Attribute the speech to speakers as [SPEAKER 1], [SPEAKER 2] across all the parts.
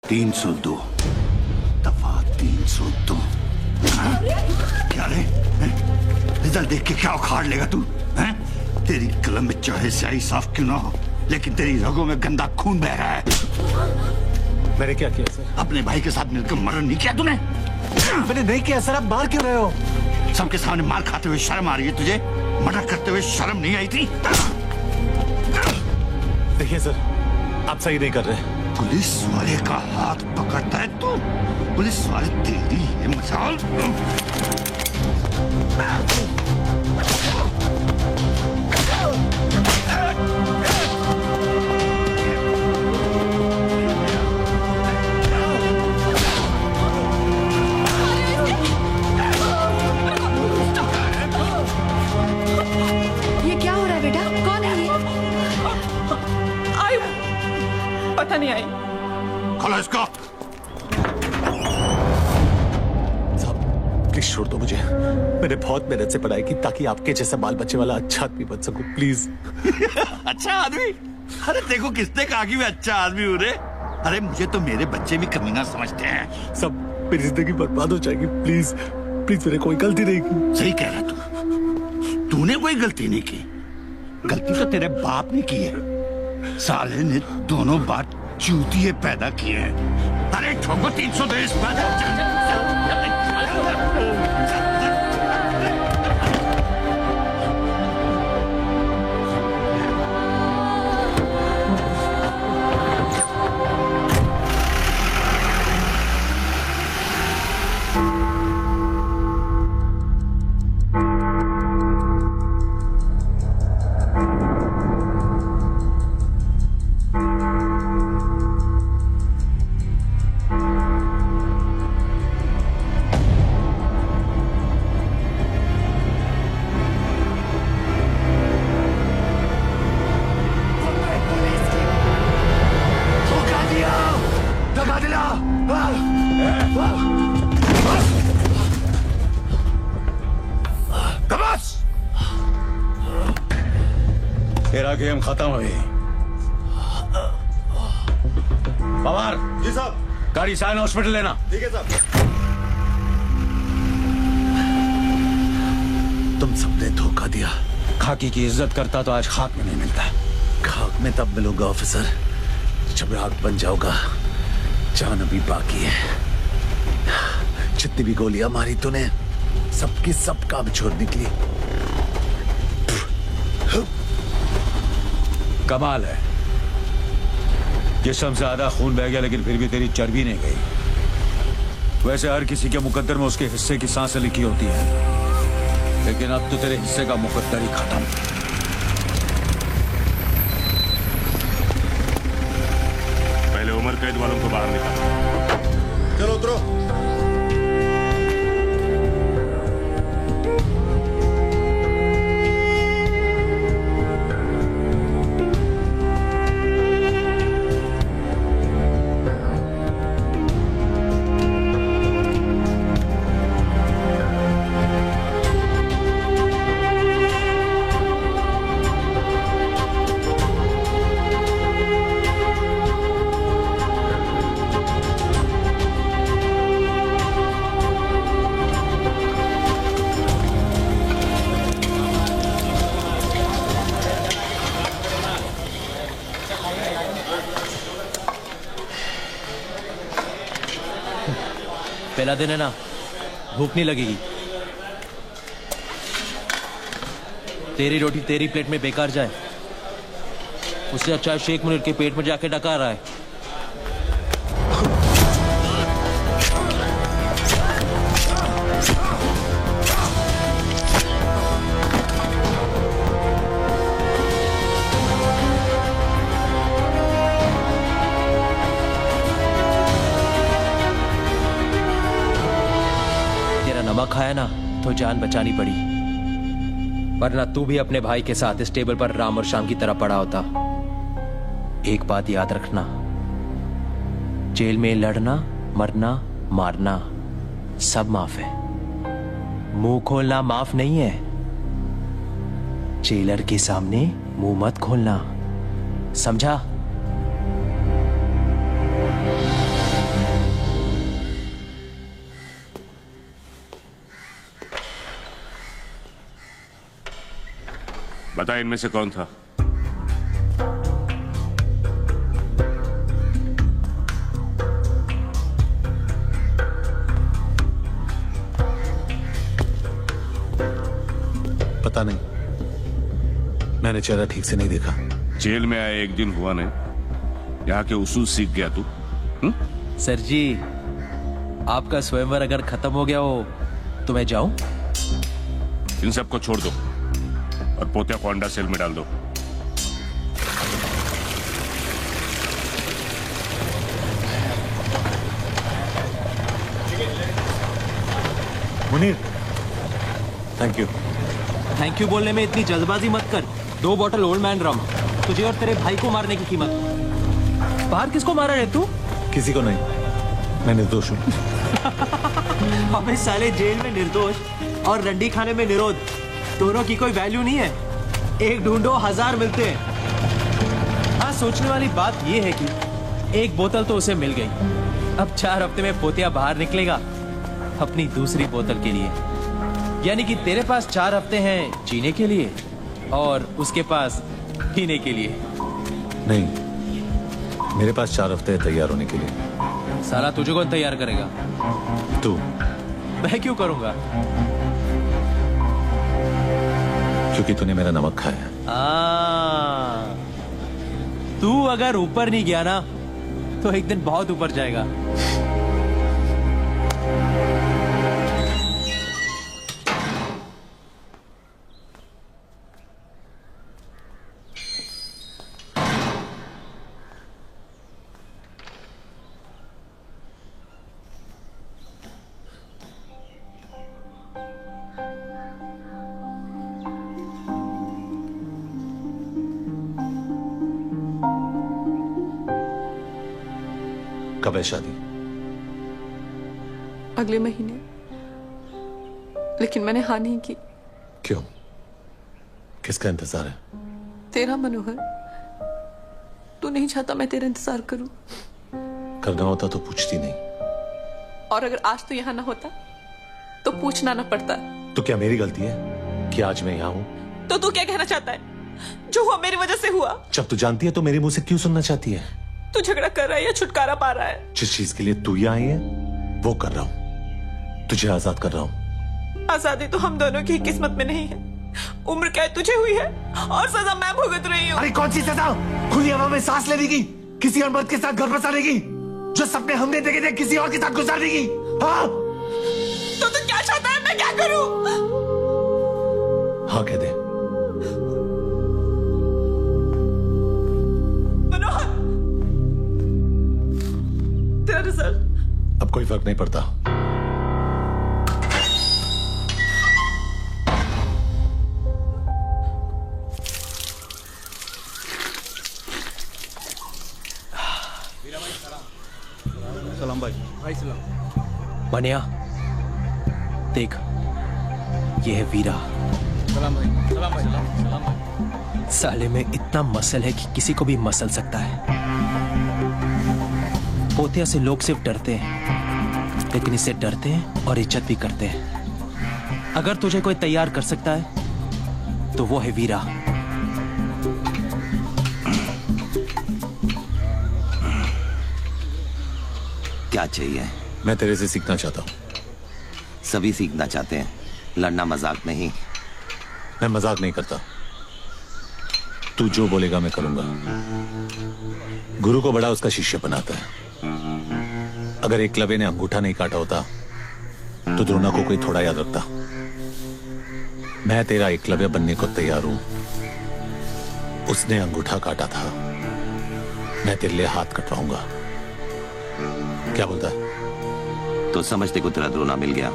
[SPEAKER 1] 302 दफा 302। क्या रे, रिजल्ट देख के क्या उखाड़ लेगा तू? हैं? तेरी कलम में चाहे स्याही साफ क्यों ना हो, लेकिन तेरी रगों में गंदा खून बह रहा है।
[SPEAKER 2] मैंने क्या किया सर?
[SPEAKER 1] अपने भाई के साथ मिलकर मर्डर नहीं किया तूने?
[SPEAKER 2] मैंने नहीं किया सर। आप मार क्यों रहे हो?
[SPEAKER 1] सबके सामने मार खाते हुए शर्म आ रही है तुझे? मर्डर करते हुए शर्म नहीं आई थी?
[SPEAKER 2] देखिए सर, आप सही नहीं कर रहे।
[SPEAKER 1] पुलिस वाले का हाथ पकड़ता है तू? पुलिस वाले तेरी है मजाल?
[SPEAKER 3] ये क्या हो रहा है बेटा? कौन है ये?
[SPEAKER 4] आई पता नहीं आई।
[SPEAKER 1] खोलो इसको।
[SPEAKER 2] साहब प्लीज छोड़ दो मुझे। मैंने बहुत मेहनत से पढ़ाई की ताकि आपके जैसा बाल बच्चे वाला अच्छा आदमी बन सकूं। प्लीज।
[SPEAKER 1] अच्छा आदमी? अरे देखो किसने कहा कि मैं अच्छा आदमी हूँ रे? अरे मुझे तो मेरे बच्चे भी कमीना समझते हैं।
[SPEAKER 2] सब मेरी जिंदगी बर्बाद हो जाएगी। प्लीज प्लीज, मैंने कोई गलती नहीं की।
[SPEAKER 1] सही कह रहा तू। तूने कोई गलती नहीं की। गलती तो तेरे बाप ने की है। साले ने दोनों बात चूतिए पैदा किए हैं। अरे ठोको 302 इस पर।
[SPEAKER 5] तेरा गेम खत्म हुई। पवार।
[SPEAKER 2] जी साहब।
[SPEAKER 5] गाड़ी साइन हॉस्पिटल लेना।
[SPEAKER 2] ठीक है साहब। तुम सबने धोखा दिया।
[SPEAKER 5] खाकी की इज्जत करता तो आज खाक में नहीं मिलता।
[SPEAKER 2] खाक में तब मिलूंगा ऑफिसर जब राख बन जाऊंगा। जान अभी बाकी है। जितनी भी गोलियां मारी तूने सबकी सब काम छोड़ निकली।
[SPEAKER 5] कमाल है, जिस्म से आधा खून बह गया लेकिन फिर भी तेरी चर्बी नहीं गई। वैसे हर किसी के मुकद्दर में उसके हिस्से की सांसें लिखी होती है, लेकिन अब तो तेरे हिस्से का मुकद्दर ही खत्म।
[SPEAKER 6] पहले उम्र कैद वालों को बाहर निकालो।
[SPEAKER 2] चलो उतरो।
[SPEAKER 7] पहला दिन है ना, भूख नहीं लगेगी। तेरी रोटी तेरी प्लेट में बेकार जाए, उससे अच्छा शेख मुनीर के पेट में जाके डकार रहा है। नमक खाया ना तो जान बचानी पड़ी, वरना तू भी अपने भाई के साथ इस टेबल पर राम और श्याम की तरह पड़ा होता। एक बात याद रखना, जेल में लड़ना, मरना, मारना सब माफ है, मुंह खोलना माफ नहीं है। जेलर के सामने मुंह मत खोलना, समझा?
[SPEAKER 6] बता इनमें से कौन था?
[SPEAKER 2] पता नहीं, मैंने चेहरा ठीक से नहीं देखा।
[SPEAKER 6] जेल में आए एक दिन हुआ नहीं, यहाँ के उसूल सीख गया तू?
[SPEAKER 7] सर जी, आपका स्वयंवर अगर खत्म हो गया हो तो मैं जाऊं?
[SPEAKER 6] इन सबको छोड़ दो और पोतिया को अंडा सेल में डाल दो।
[SPEAKER 2] Munir, thank you.
[SPEAKER 7] Thank you बोलने में इतनी जल्दबाजी मत कर। 2 बॉटल ओल्ड मैन रम, तुझे और तेरे भाई को मारने की कीमत। बाहर किसको मारा है तू?
[SPEAKER 2] किसी को नहीं, मैं निर्दोष हूँ।
[SPEAKER 7] अबे साले, जेल में निर्दोष और रंडी खाने में निरोध, दोनों की कोई वैल्यू नहीं है। एक ढूंढो 1000 मिलते हैं। हाँ, सोचने वाली बात यह है कि एक बोतल तो उसे मिल गई। अब 4 हफ्ते में पोतिया बाहर निकलेगा अपनी दूसरी बोतल के लिए। यानी कि तेरे पास 4 हफ्ते हैं जीने के लिए और उसके पास पीने के लिए।
[SPEAKER 2] नहीं, मेरे पास 4 हफ्ते हैं तैयार होने के लिए।
[SPEAKER 7] साला तुझे कौन तैयार करेगा?
[SPEAKER 2] तू।
[SPEAKER 7] मैं क्यों करूंगा?
[SPEAKER 2] क्योंकि तूने मेरा नमक खाया।
[SPEAKER 7] तू अगर ऊपर नहीं गया ना तो एक दिन बहुत ऊपर जाएगा।
[SPEAKER 2] कब है शादी?
[SPEAKER 4] अगले महीने। लेकिन मैंने हाँ नहीं की।
[SPEAKER 2] क्यों? किसका इंतजार है?
[SPEAKER 4] तेरा मनोहर। तू नहीं चाहता मैं तेरा इंतजार करूं।
[SPEAKER 2] करना होता तो पूछती नहीं।
[SPEAKER 4] और अगर आज तू यहाँ ना होता तो पूछना ना पड़ता।
[SPEAKER 2] तो क्या मेरी गलती है कि आज मैं यहाँ हूँ?
[SPEAKER 4] तो तू क्या कहना चाहता है? जो हुआ मेरी वजह से हुआ।
[SPEAKER 2] जब तू जानती है तो मेरे मुंह से क्यों सुनना चाहती है?
[SPEAKER 4] तू झगड़ा कर रहा है या छुटकारा पा रहा है?
[SPEAKER 2] जिस चीज के लिए तू यहाँ आई है वो कर रहा हूँ। तुझे आजाद कर रहा हूँ।
[SPEAKER 4] आजादी तो हम दोनों की किस्मत में नहीं है। उम्र कैद तुझे हुई है और सजा मैं भुगत रही हूँ।
[SPEAKER 2] अरे कौन सी सजा? खुली हवा में सांस लेने की, किसी और मर्द के साथ घर बसाने की, जो सपने हमने देखे थे किसी और के साथ गुजारने की। हाँ?
[SPEAKER 4] तो तू क्या चाहता है मैं क्या करूँ?
[SPEAKER 2] हाँ कह दे।
[SPEAKER 4] मनोहर, तेरा रिजल्ट।
[SPEAKER 2] अब कोई फर्क नहीं पड़ता।
[SPEAKER 1] सलाम भाई।
[SPEAKER 8] भाई सलाम।
[SPEAKER 7] मनिया, देख, ये है वीरा।
[SPEAKER 8] सलाम भाई। सलाम भाई। सलाम भाई।
[SPEAKER 7] साले में इतना मसल है कि किसी को भी मसल सकता है। पोतिया से लोग सिर्फ डरते हैं, लेकिन इससे डरते हैं और इज्जत भी करते हैं। अगर तुझे कोई तैयार कर सकता है तो वो है वीरा।
[SPEAKER 9] क्या चाहिए?
[SPEAKER 2] मैं तेरे से सीखना चाहता हूँ।
[SPEAKER 9] सभी सीखना चाहते हैं, लड़ना मजाक नहीं।
[SPEAKER 2] मैं मजाक नहीं करता। तू जो बोलेगा मैं करूंगा। गुरु को बड़ा उसका शिष्य बनाता है। अगर एकलव्य ने अंगूठा नहीं काटा होता तो द्रोणा को कोई थोड़ा याद रखता। मैं तेरा एकलव्य बनने को तैयार हूं। उसने अंगूठा काटा था, मैं तेरे लिए हाथ कटवाऊंगा। क्या बोलता है?
[SPEAKER 9] तो समझते को तेरा द्रोणा मिल गया।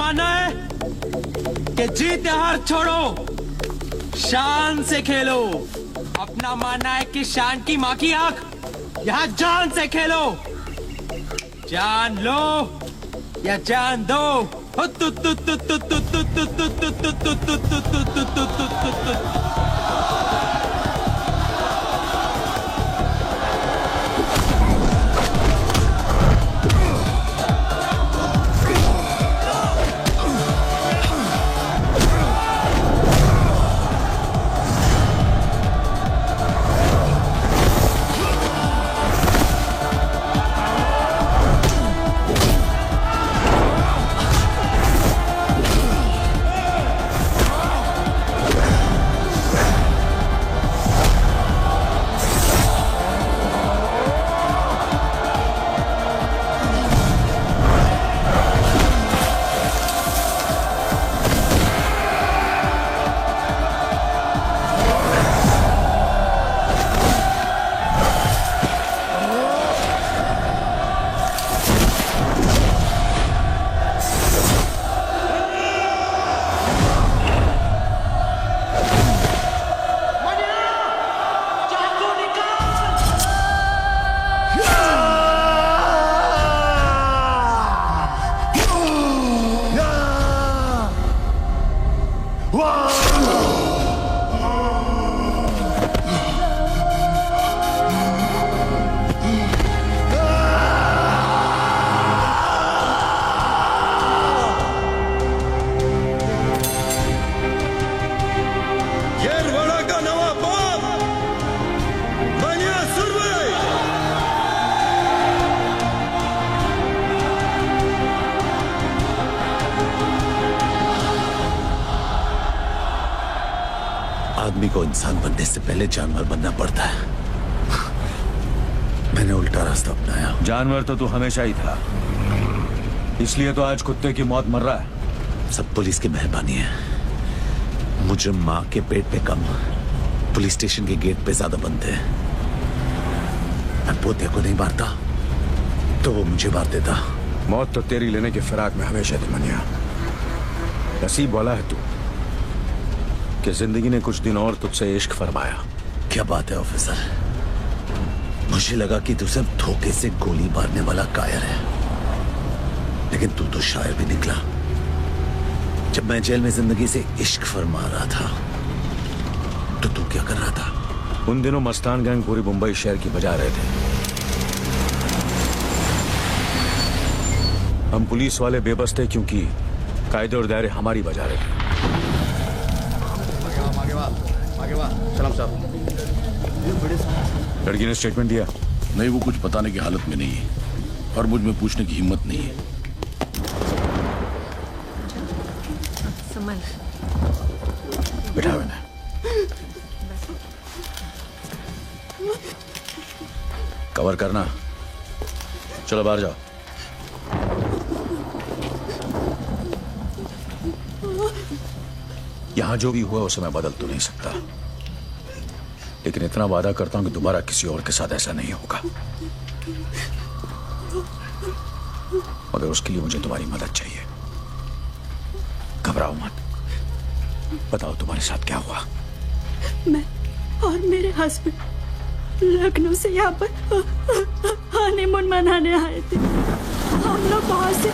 [SPEAKER 7] मानना है कि जीत या हार छोड़ो, शान से खेलो। अपना मानना है कि शान की माँ की आंख, यहाँ जान से खेलो। जान लो या जान दो। आदमी को इंसान बनने से पहले जानवर बनना पड़ता है। मैंने उल्टा रास्ता अपनाया।
[SPEAKER 5] जानवर तो तू हमेशा ही था, इसलिए तो आज कुत्ते की मौत मर रहा है।
[SPEAKER 2] सब पुलिस की मेहरबानी है। मुजरिम माँ के पेट पे कम, पुलिस स्टेशन के गेट पे ज्यादा बनते हैं। मैं पोते को नहीं मारता तो वो मुझे मार देता।
[SPEAKER 5] मौत तो तेरी लेने की फिराक में हमेशा थी मनिया। नसीब वाला है तू कि जिंदगी ने कुछ दिन और तुझसे इश्क फरमाया।
[SPEAKER 2] क्या बात है ऑफिसर, मुझे लगा कि तू सिर्फ धोखे से गोली मारने वाला कायर है, लेकिन तू तो शायर भी निकला। जब मैं जेल में जिंदगी से इश्क फरमा रहा था तो तू क्या कर रहा था?
[SPEAKER 5] उन दिनों मस्तान गैंग पूरी मुंबई शहर की बजा रहे थे। हम पुलिस वाले बेबस थे क्योंकि कायदे और दायरे हमारी बजा रहे थे।
[SPEAKER 8] सलाम साहब।
[SPEAKER 5] लड़की ने स्टेटमेंट दिया?
[SPEAKER 6] नहीं, वो कुछ बताने की हालत में नहीं है और मुझ में पूछने की हिम्मत नहीं है।
[SPEAKER 5] बिठाओ इन्हें। कवर करना। चलो बाहर जाओ। यहां जो भी हुआ उसे मैं बदल तो नहीं सकता, लेकिन इतना वादा करता हूं कि दोबारा किसी और के साथ ऐसा नहीं होगा। मगर उसके लिए मुझे तुम्हारी मदद चाहिए। घबराओ मत, बताओ तुम्हारे साथ क्या हुआ।
[SPEAKER 10] मैं और मेरे हस्बैंड लखनऊ से यहाँ पर हनीमून मनाने आए थे। हम लोग वहाँ से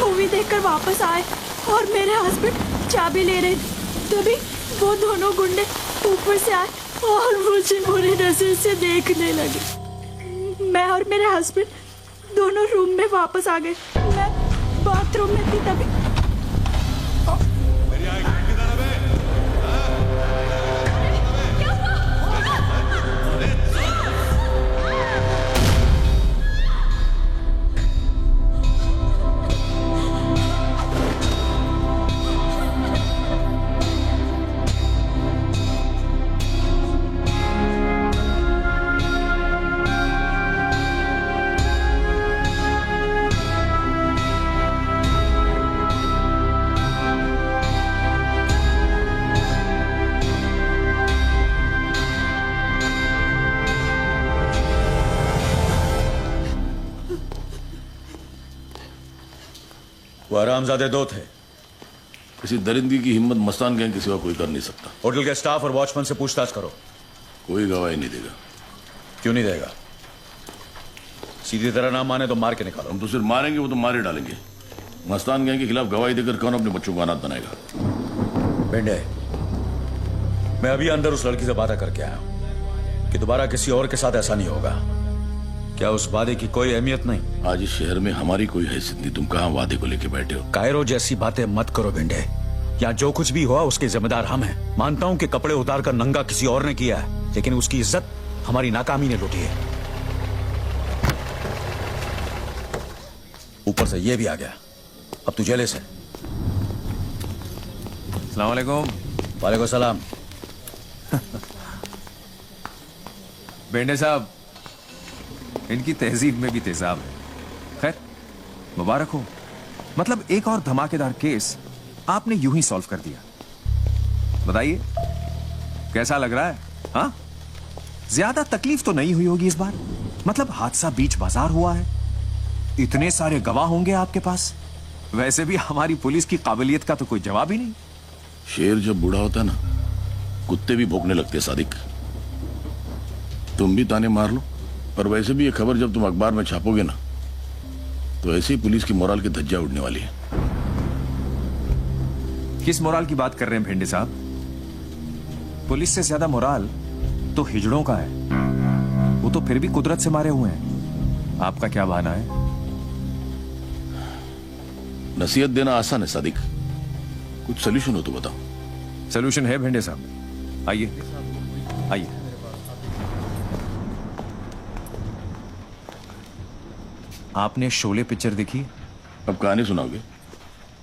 [SPEAKER 10] मूवी देखकर वापस आए और मेरे हस्बैंड चाबी ले रहे थे, तभी वो दोनों गुंडे ऊपर से आए और मुझे बुरी नजर से देखने लगे। मैं और मेरे हस्बैंड दोनों रूम में वापस आ गए। मैं बाथरूम में थी तभी
[SPEAKER 5] वो हरामजादे दो थे।
[SPEAKER 11] किसी दरिंदगी की हिम्मत मस्तान गैंग के सिवा कोई कर नहीं सकता।
[SPEAKER 5] होटल के स्टाफ और वॉचमैन से पूछताछ करो।
[SPEAKER 11] कोई गवाही नहीं देगा।
[SPEAKER 5] क्यों नहीं देगा? सीधी तरह ना माने तो मार के निकालो।
[SPEAKER 11] हम तो सिर्फ मारेंगे, वो तो मारे डालेंगे। मस्तान गैंग के खिलाफ गवाही देकर कौन अपने बच्चों को अनाथ बनाएगा?
[SPEAKER 5] बेंडे, मैं अभी अंदर उस लड़की से बात करके आया हूं कि दोबारा किसी और के साथ ऐसा नहीं होगा। क्या उस वादे की कोई अहमियत नहीं?
[SPEAKER 11] आज इस शहर में हमारी कोई हैसियत नहीं। तुम कहां वादे को लेके बैठे हो?
[SPEAKER 5] कायरो जैसी बातें मत करो बेंडे। यहाँ जो कुछ भी हुआ उसके जिम्मेदार हम हैं। मानता हूं कि कपड़े उतार कर नंगा किसी और ने किया है, लेकिन उसकी इज्जत हमारी नाकामी ने लूटी है। ऊपर से ये भी आ गया, अब तू जेले से।
[SPEAKER 7] अस्सलाम वालेकुम।
[SPEAKER 5] वालेकुम सलाम।
[SPEAKER 7] बेंडे साहब, इनकी तहजीब में भी तेजाब है। खैर, मुबारक हो। मतलब एक और धमाकेदार केस आपने यूं ही सॉल्व कर दिया। बताइए कैसा लग रहा है? हाँ, ज्यादा तकलीफ तो नहीं हुई होगी इस बार। मतलब हादसा बीच बाजार हुआ है, इतने सारे गवाह होंगे आपके पास। वैसे भी हमारी पुलिस की काबिलियत का तो कोई जवाब ही नहीं।
[SPEAKER 11] शेर जब बूढ़ा होता है ना, कुत्ते भी भौंकने लगते हैं। सादिक, तुम भी ताने मार लो, पर वैसे भी ये खबर जब तुम अखबार में छापोगे ना, तो ऐसे ही पुलिस की मोराल की धज्जियां उड़ने वाली है।
[SPEAKER 7] किस मोराल की बात कर रहे हैं भेंडे साहब? पुलिस से ज्यादा मोराल तो हिजड़ों का है। वो तो फिर भी कुदरत से मारे हुए हैं। आपका क्या बहाना है?
[SPEAKER 11] नसीहत देना आसान है सादिक, कुछ सोल्यूशन हो तो बताओ।
[SPEAKER 7] सोल्यूशन है भेंडे साहब, आइए आइए। आपने शोले पिक्चर देखी?
[SPEAKER 11] अब कहानी सुनाओगे?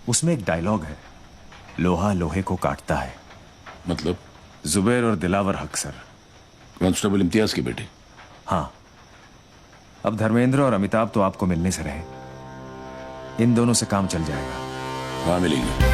[SPEAKER 7] उसमें एक डायलॉग है, लोहा लोहे को काटता है।
[SPEAKER 11] मतलब?
[SPEAKER 7] जुबैर और दिलावर हक सर,
[SPEAKER 11] कांस्टेबल इम्तियाज के बेटे।
[SPEAKER 7] हाँ, अब धर्मेंद्र और अमिताभ तो आपको मिलने से रहे, इन दोनों से काम चल जाएगा।
[SPEAKER 11] हाँ, मिलेंगे।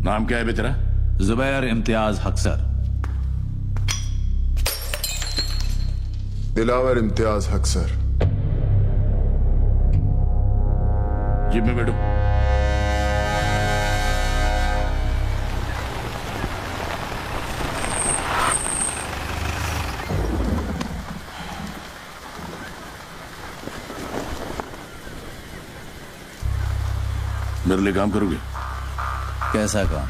[SPEAKER 11] नाम क्या है बे तेरा?
[SPEAKER 2] जुबैर इम्तियाज हक सर।
[SPEAKER 12] दिलावर इम्तियाज हक सर।
[SPEAKER 11] जिप में बैठो। मेरे लिए काम करोगे?
[SPEAKER 2] कैसा काम?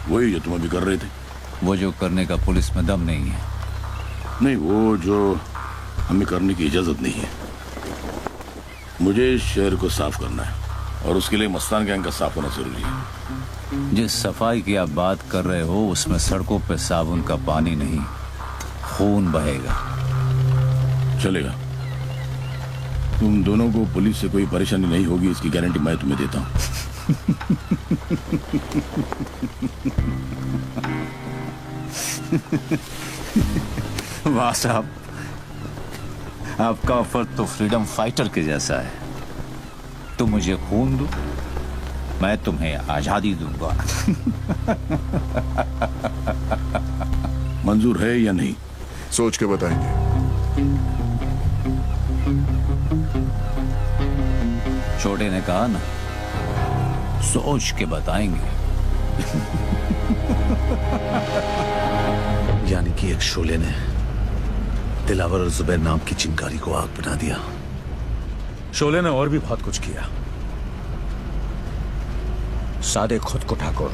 [SPEAKER 11] वही जो तुम अभी कर रहे थे।
[SPEAKER 2] वो जो करने का पुलिस में दम नहीं है।
[SPEAKER 11] नहीं, वो जो हमें करने की इजाजत नहीं है। मुझे इस शहर को साफ करना है और उसके लिए मस्तान गैंग का साफ होना जरूरी है।
[SPEAKER 2] जिस सफाई की आप बात कर रहे हो उसमें सड़कों पे साबुन का पानी नहीं, खून बहेगा।
[SPEAKER 11] चलेगा। तुम दोनों को पुलिस से कोई परेशानी नहीं होगी, इसकी गारंटी मैं तुम्हें देता हूं।
[SPEAKER 2] वाह साहब, आपका ऑफर तो फ्रीडम फाइटर के जैसा है। तो मुझे खून दो,
[SPEAKER 5] मैं तुम्हें आजादी दूंगा।
[SPEAKER 11] मंजूर है या नहीं?
[SPEAKER 12] सोच के बताएंगे।
[SPEAKER 5] छोटे ने कहा ना, सोच के बताएंगे।
[SPEAKER 2] यानी कि एक शोले ने दिलावर और जुबैर नाम की चिंगारी को आग बना दिया।
[SPEAKER 5] शोले ने और भी बहुत कुछ किया। सादे खुद को ठाकुर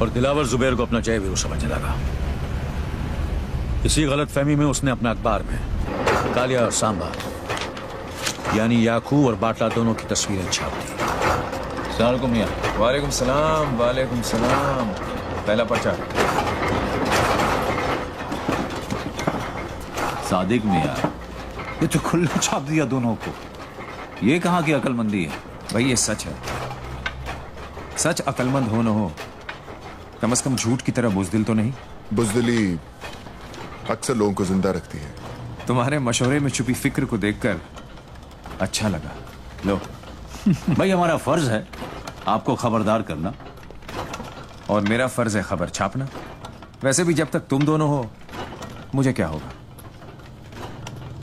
[SPEAKER 5] और दिलावर जुबैर को अपना जय वीरू समझने लगा। इसी गलतफहमी में उसने अपने अखबार में कालिया और सांबा यानी याकूब और बाटला दोनों की तस्वीरें छाप दी।
[SPEAKER 7] सलाम मियां। वालेकुम सलाम। वालेकुम सलाम। पहला पर्चा।
[SPEAKER 5] सादिक मियां, ये तो खुला छाप दिया दोनों को। ये कहाँ की अकलमंदी है?
[SPEAKER 7] भाई ये सच है। सच अकलमंद हो न हो, कम से कम झूठ की तरह बुजदिल तो नहीं।
[SPEAKER 12] बुजदिली अक्सर लोगों को जिंदा रखती है।
[SPEAKER 7] तुम्हारे मशवरे में छुपी फिक्र को देखकर अच्छा लगा। लो।
[SPEAKER 5] भाई हमारा फर्ज है आपको खबरदार करना,
[SPEAKER 7] और मेरा फर्ज है खबर छापना। वैसे भी जब तक तुम दोनों हो, मुझे क्या होगा?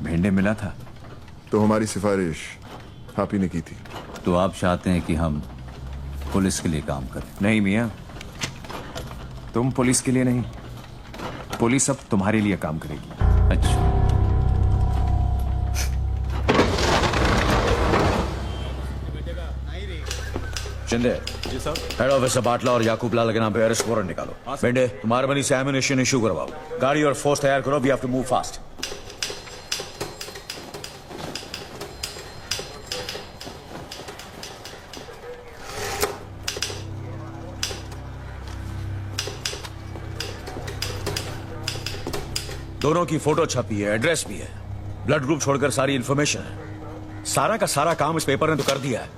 [SPEAKER 7] भेंडे मिला था
[SPEAKER 12] तो हमारी सिफारिश आप ही ने की थी।
[SPEAKER 5] तो आप चाहते हैं कि हम पुलिस के लिए काम करें?
[SPEAKER 7] नहीं मियां, तुम पुलिस के लिए नहीं, पुलिस अब तुम्हारे लिए काम करेगी।
[SPEAKER 5] अच्छा, शिंदे
[SPEAKER 6] जी सर।
[SPEAKER 5] हेड ऑफिस से बाटला और याकूब लाल के नाम पे अरेस्ट वारंट निकालो। बेंडे, तुम्हारे बनी से एमिनेशन इशू करवाओ। गाड़ी और फोर्स तैयार करो। We have to move fast. दोनों की फोटो छपी है, एड्रेस भी है, ब्लड ग्रुप छोड़कर सारी इंफॉर्मेशन है। सारा का सारा काम इस पेपर ने तो कर दिया है।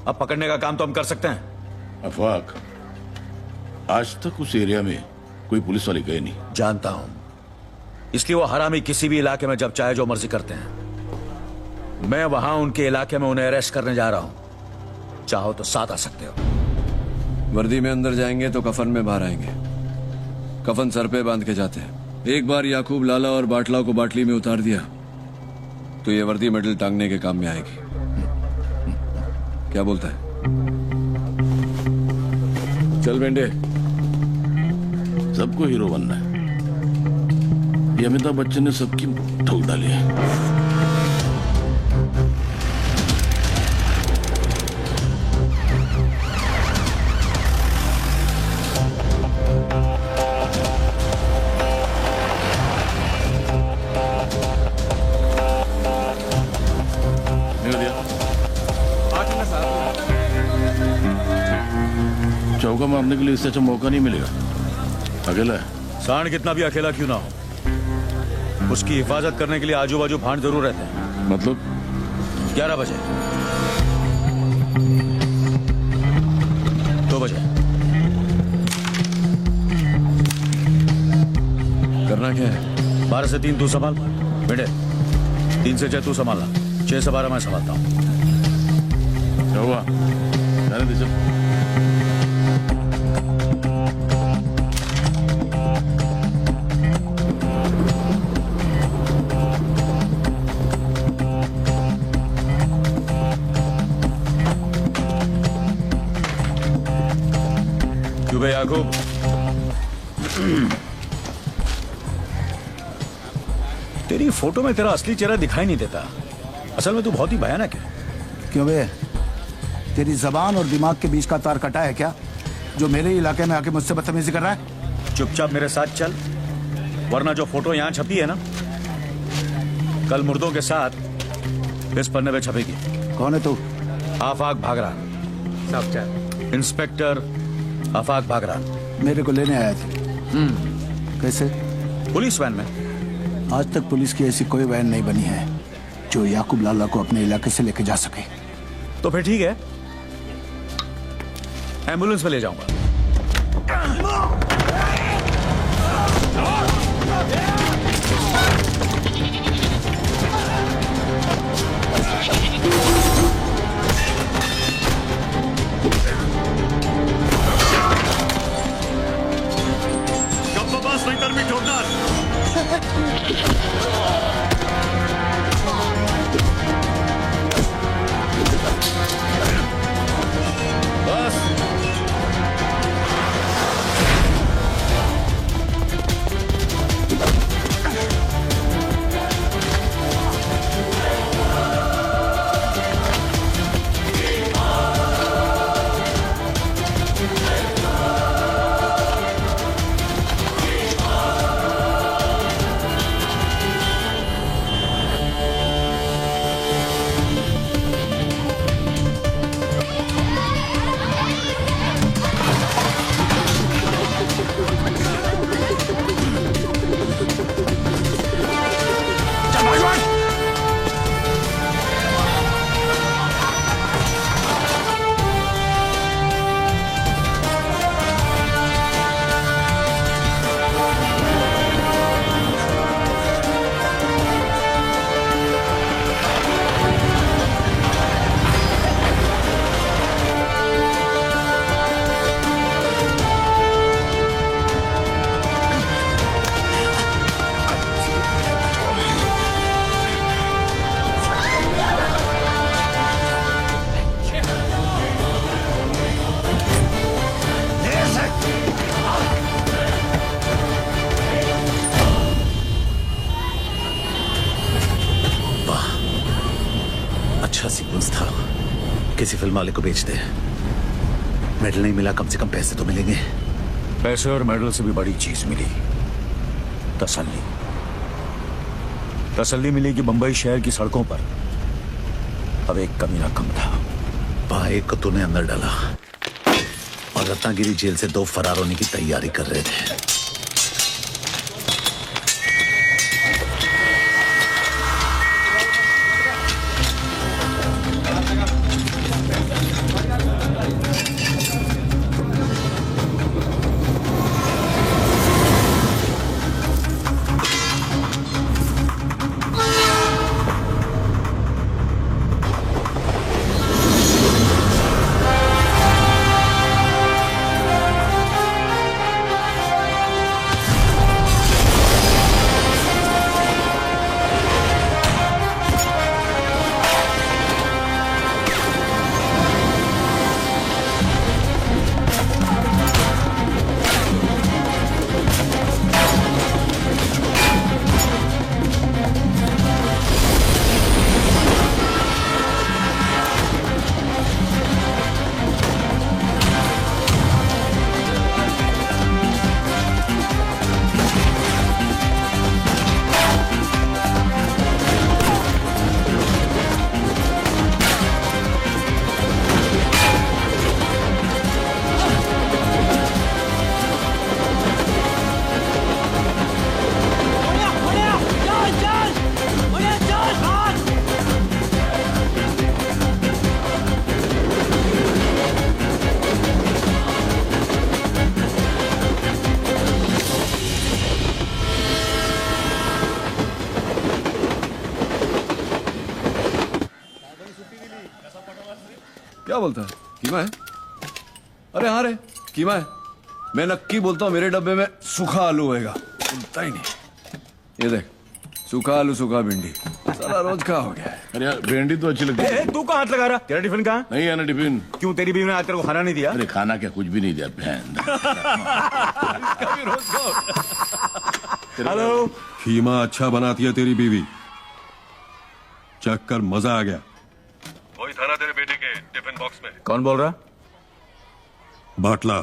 [SPEAKER 5] अब पकड़ने का काम तो हम कर सकते हैं।
[SPEAKER 11] अफवाक, आज तक उस एरिया में कोई पुलिस वाले गए नहीं।
[SPEAKER 5] जानता हूं, इसलिए वो हरामी किसी भी इलाके में जब चाहे जो मर्जी करते हैं। मैं वहां उनके इलाके में उन्हें अरेस्ट करने जा रहा हूं। चाहो तो साथ आ सकते हो।
[SPEAKER 13] वर्दी में अंदर जाएंगे तो कफन में बाहर आएंगे। कफन सर पे बांध के जाते हैं। एक बार याकूब लाला और बाटला को बाटली में उतार दिया तो ये वर्दी मेडल टांगने के काम में आएगी। क्या बोलता है? चल बेंडे।
[SPEAKER 11] सबको हीरो बनना है। ये अमिताभ बच्चन ने सबकी ठोक डाली है। चौका मारने के लिए इससे अच्छा मौका नहीं मिलेगा। अकेला है।
[SPEAKER 5] सांड कितना भी अकेला क्यों ना हो, उसकी हिफाजत करने के लिए आजू बाजू भांड जरूर रहते हैं।
[SPEAKER 11] मतलब
[SPEAKER 5] 11 बजे, 2 बजे।
[SPEAKER 13] करना क्या है?
[SPEAKER 5] 12 से 3 तू संभाल बेटे, 3 से 6 तू संभालना, 6 से 12 मैं संभालता हूँ।
[SPEAKER 11] क्या हुआ? जाने दे चल।
[SPEAKER 5] याकूब, तेरी फोटो में तेरा असली चेहरा दिखाई नहीं देता। असल में तू बहुत ही भयानक है।
[SPEAKER 14] क्यों बे? तेरी जबान और दिमाग के बीच का तार कटा है क्या, जो मेरे इलाके में आके मुझसे बदतमीजी कर रहा है?
[SPEAKER 5] चुपचाप मेरे साथ चल, वरना जो फोटो यहाँ छपी है ना, कल मुर्दों के साथ इस पन्ने पे छपेगी।
[SPEAKER 14] कौन है तू?
[SPEAKER 5] आफाक भागरा। इंस्पेक्टर आफाक भागरा।
[SPEAKER 14] मेरे को लेने आया था। कैसे?
[SPEAKER 5] पुलिस वैन में।
[SPEAKER 14] आज तक पुलिस की ऐसी कोई वैन नहीं बनी है जो याकूब लाला को अपने इलाके से लेके जा सके।
[SPEAKER 5] तो फिर ठीक है, एम्बुलेंस में ले जाऊंगा।
[SPEAKER 2] अच्छा सीक्वेंस था, किसी फिल्म वाले को बेच दे। मेडल नहीं मिला, कम से कम पैसे तो मिलेंगे।
[SPEAKER 5] पैसे और मेडल से भी बड़ी चीज मिली, तसल्ली। तसल्ली मिली कि बंबई शहर की सड़कों पर अब एक कमीना कम था।
[SPEAKER 2] एक को तूने अंदर डाला और रत्नागिरी जेल से 2 फरार होने की तैयारी कर रहे थे।
[SPEAKER 13] क्या बोलता है? कीमा है? अरे हाँ रे, कीमा है। मैं नक्की बोलता हूँ मेरे डब्बे में सूखा आलू होएगा। बोलता ही नहीं। ये देख, सूखा आलू, सूखा भिंडी, सारा रोज का हो गया है।
[SPEAKER 11] अरे यार भिंडी तो अच्छी लगती है।
[SPEAKER 5] तू कहाँ हाथ लगा रहा? तेरा टिफिन कहाँ?
[SPEAKER 11] नहीं है ना टिफिन।
[SPEAKER 5] क्यों, तेरी बीवी ने आज तेरे को खाना नहीं दिया?
[SPEAKER 11] अरे खाना क्या, कुछ भी नहीं दिया बहन।
[SPEAKER 5] हेलो।
[SPEAKER 15] खीमा अच्छा बनाती है तेरी बीवी, चख कर मजा आ गया।
[SPEAKER 6] वही था ना तेरे बेटे के टिफिन बॉक्स में।
[SPEAKER 5] कौन बोल रहा?
[SPEAKER 15] बाटला।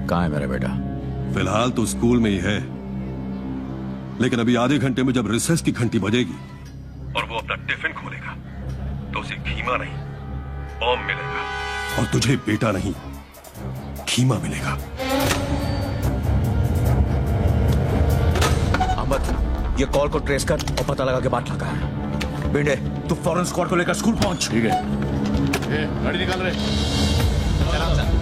[SPEAKER 5] कहाँ है मेरा बेटा?
[SPEAKER 15] फिलहाल तो स्कूल में ही है, लेकिन अभी आधे घंटे में जब रिसेस की घंटी बजेगी
[SPEAKER 6] और वो अपना टिफिन खोलेगा तो उसे खीमा नहीं, बॉम्ब मिलेगा।
[SPEAKER 15] और तुझे बेटा नहीं, खीमा मिलेगा।
[SPEAKER 5] अहमद, ये कॉल को ट्रेस कर और पता लगा के बाटला कहाँ है। बिंडे, तू फौरन स्क्वाड को लेकर स्कूल पहुंच।
[SPEAKER 11] ठीक है। गाड़ी निकाल रहे।
[SPEAKER 8] चला चल।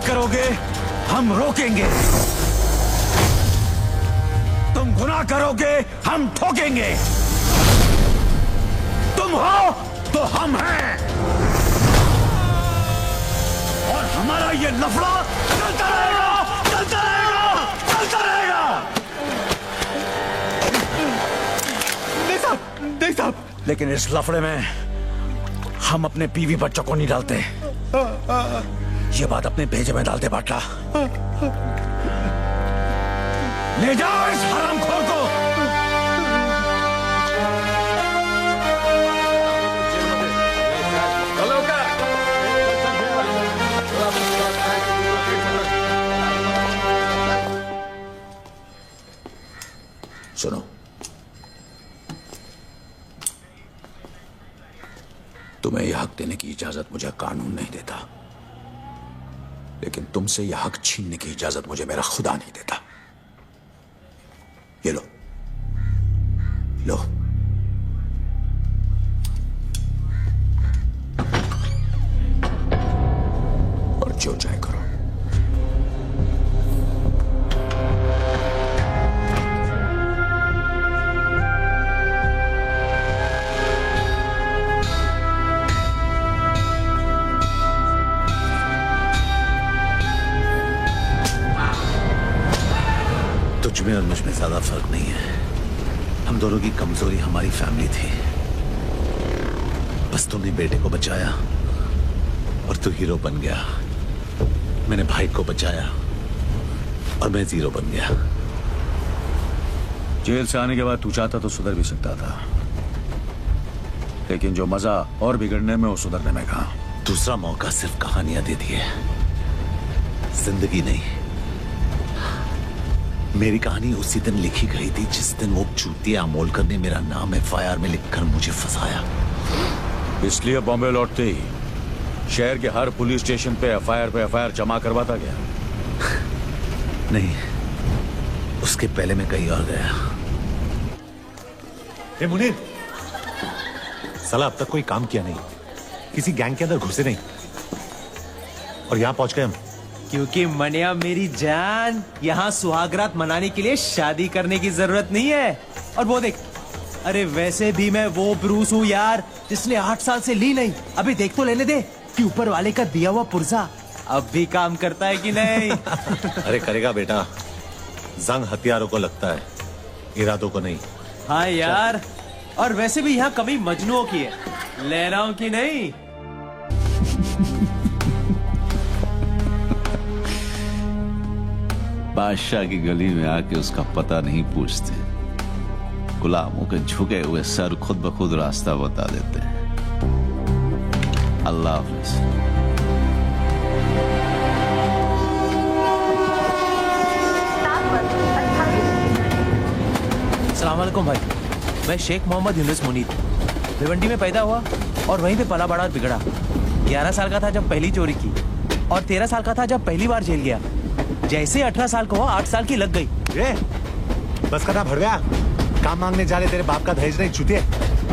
[SPEAKER 5] करोगे हम रोकेंगे, तुम गुनाह करोगे हम ठोकेंगे, तुम हो तो हम हैं, और हमारा ये लफड़ा चलता रहेगा, चलता रहेगा, चलता रहेगा।
[SPEAKER 14] देख साहब,
[SPEAKER 5] लेकिन इस लफड़े में हम अपने बीवी बच्चों को नहीं डालते, ये बात अपने भेजे में डालते बाटला। ले जाओ इस हरामखोर को। सुनो, तुम्हें यह हक देने की इजाजत मुझे कानून नहीं देता, लेकिन तुमसे यह हक छीनने की इजाजत मुझे मेरा खुदा नहीं देता। ये लो, लो। और जो चाहे करो।
[SPEAKER 2] तुझमें और मुझ में ज्यादा फर्क नहीं है। हम दोनों की कमजोरी हमारी फैमिली थी। बस तुमने बेटे को बचाया और तू हीरो बन गया। मैंने भाई को बचाया और मैं जीरो बन गया।
[SPEAKER 5] जेल से आने के बाद तू चाहता तो सुधर भी सकता था, लेकिन जो मजा और बिगड़ने में वो सुधरने में कहा।
[SPEAKER 2] दूसरा मौका सिर्फ कहानियां देती है, जिंदगी नहीं। मेरी कहानी उसी दिन लिखी गई थी जिस दिन वो चूतिया अमोलकर ने मेरा नाम FIR में लिखकर मुझे फंसाया।
[SPEAKER 5] इसलिए बॉम्बे लौटते ही शहर के हर पुलिस स्टेशन पे FIR जमा करवाता गया।
[SPEAKER 2] नहीं, उसके पहले मैं कहीं और गया।
[SPEAKER 16] ए मुनीर, साला अब तक कोई काम किया नहीं, किसी गैंग के अंदर घुसे नहीं, और यहां पहुंच गए हम।
[SPEAKER 7] क्योंकि मनिया मेरी जान, यहाँ सुहागरात मनाने के लिए शादी करने की जरूरत नहीं है। और वो देख, अरे वैसे भी मैं वो ब्रूस हूँ यार जिसने 8 साल से ली नहीं। अभी देख तो लेने दे कि ऊपर वाले का दिया हुआ पुर्जा अब भी काम करता है कि नहीं।
[SPEAKER 16] अरे करेगा बेटा, जंग हथियारों को लगता है, इरादों को नहीं।
[SPEAKER 7] हाँ यार, और वैसे भी यहाँ कमी मजनुओं की है, लहराओं की नहीं।
[SPEAKER 17] बादशाह की गली में आके उसका पता नहीं पूछते, गुलामों के झुके हुए सर खुद ब खुद रास्ता बता देते हैं। अल्लाह हाफिज।
[SPEAKER 7] अस्सलाम वालेकुम भाई, मैं शेख मोहम्मद यूनुस मुनीर भिवंडी में पैदा हुआ और वहीं पे पला बड़ा और बिगड़ा। 11 साल का था जब पहली चोरी की, और 13 साल का था जब पहली बार जेल गया। जैसे 18 साल का हुआ 8 साल की लग गई।
[SPEAKER 16] बस करना भर गया, काम मांगने जा रहे तेरे बाप का दहेज नहीं चूतिए।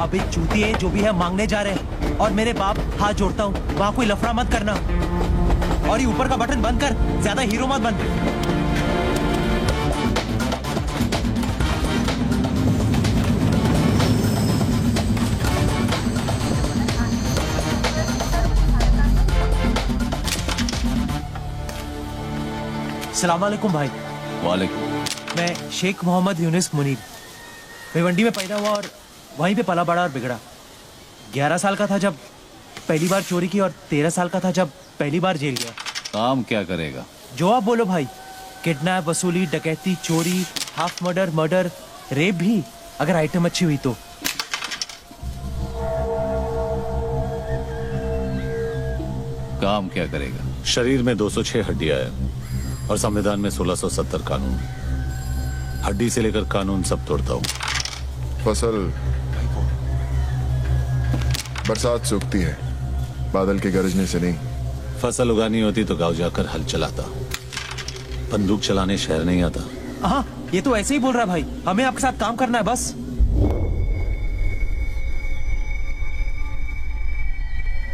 [SPEAKER 7] अभी चूतिए जो भी है मांगने जा रहे हैं, और मेरे बाप हाथ जोड़ता हूँ, वहाँ कोई लफड़ा मत करना, और ये ऊपर का बटन बंद कर, ज्यादा हीरो मत बन। अस्सलाम वालेकुम भाई।
[SPEAKER 17] वालेकुम।
[SPEAKER 7] मैं शेख मोहम्मद यूनुस मुनीर भिवंडी में पैदा हुआ और वहीं पे पला बड़ा और बिगड़ा। 11 साल का था जब पहली बार चोरी की, और 13 साल का था जब पहली बार जेल गया।
[SPEAKER 17] काम क्या करेगा?
[SPEAKER 7] जो आप बोलो भाई, किडनैप, वसूली, डकैती, चोरी, हाफ मर्डर, रेप भी, अगर आइटम अच्छी हुई तो।
[SPEAKER 17] काम क्या करेगा?
[SPEAKER 16] शरीर में 206 हड्डियां हैं और संविधान में 1670 कानून। हड्डी से लेकर कानून सब तोड़ता हूँ।
[SPEAKER 12] फसल बरसात से उगती है, बादल के गरजने से नहीं।
[SPEAKER 16] फसल उगानी होती तो गांव जाकर हल चलाता, बंदूक चलाने शहर नहीं आता।
[SPEAKER 7] हाँ, ये तो ऐसे ही बोल रहा है भाई, हमें आपके साथ काम करना है बस।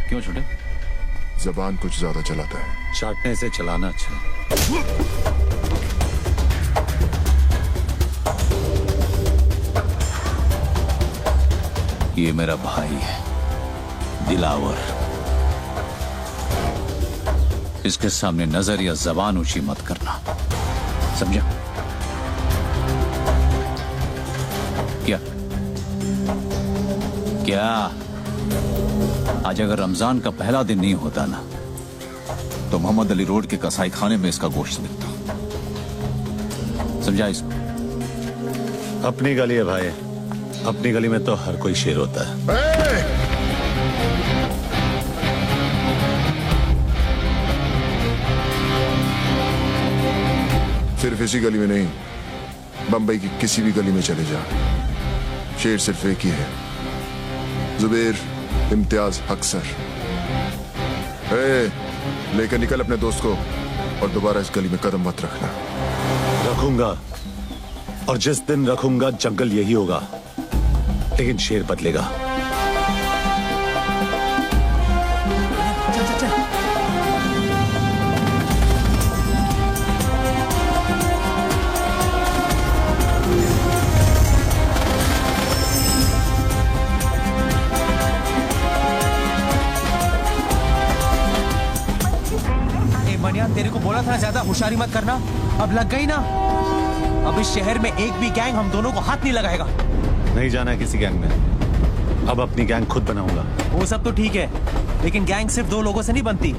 [SPEAKER 17] क्यों छोटे?
[SPEAKER 12] जबान कुछ ज्यादा चलाता है।
[SPEAKER 16] चाटने से चलाना अच्छा है।
[SPEAKER 17] ये मेरा भाई है दिलावर। इसके सामने नजर या जबान ऊंची मत करना, समझा? क्या क्या आज अगर रमजान का पहला दिन नहीं होता ना तो मोहम्मद अली रोड के कसाई खाने में इसका गोश्त मिलता। समझा इसको?
[SPEAKER 16] अपनी गली है भाई, अपनी गली में तो हर कोई शेर होता है।
[SPEAKER 12] सिर्फ इसी गली में नहीं, बंबई की किसी भी गली में चले जा, शेर सिर्फ एक ही है, जुबेर इम्तियाज हक्सर। लेकर निकल अपने दोस्त को और दोबारा इस गली में कदम मत रखना।
[SPEAKER 16] रखूंगा, और जिस दिन रखूंगा जंगल यही होगा, लेकिन शेर बदलेगा।
[SPEAKER 7] तेरे को बोला था ज्यादा होशियारी मत करना, अब लग गई ना। अब इस शहर में एक भी गैंग हम दोनों को हाथ नहीं लगाएगा।
[SPEAKER 16] नहीं जाना किसी गैंग में, अब अपनी गैंग खुद बनाऊंगा।
[SPEAKER 7] वो सब तो ठीक है, लेकिन गैंग सिर्फ 2 लोगों से नहीं बनती।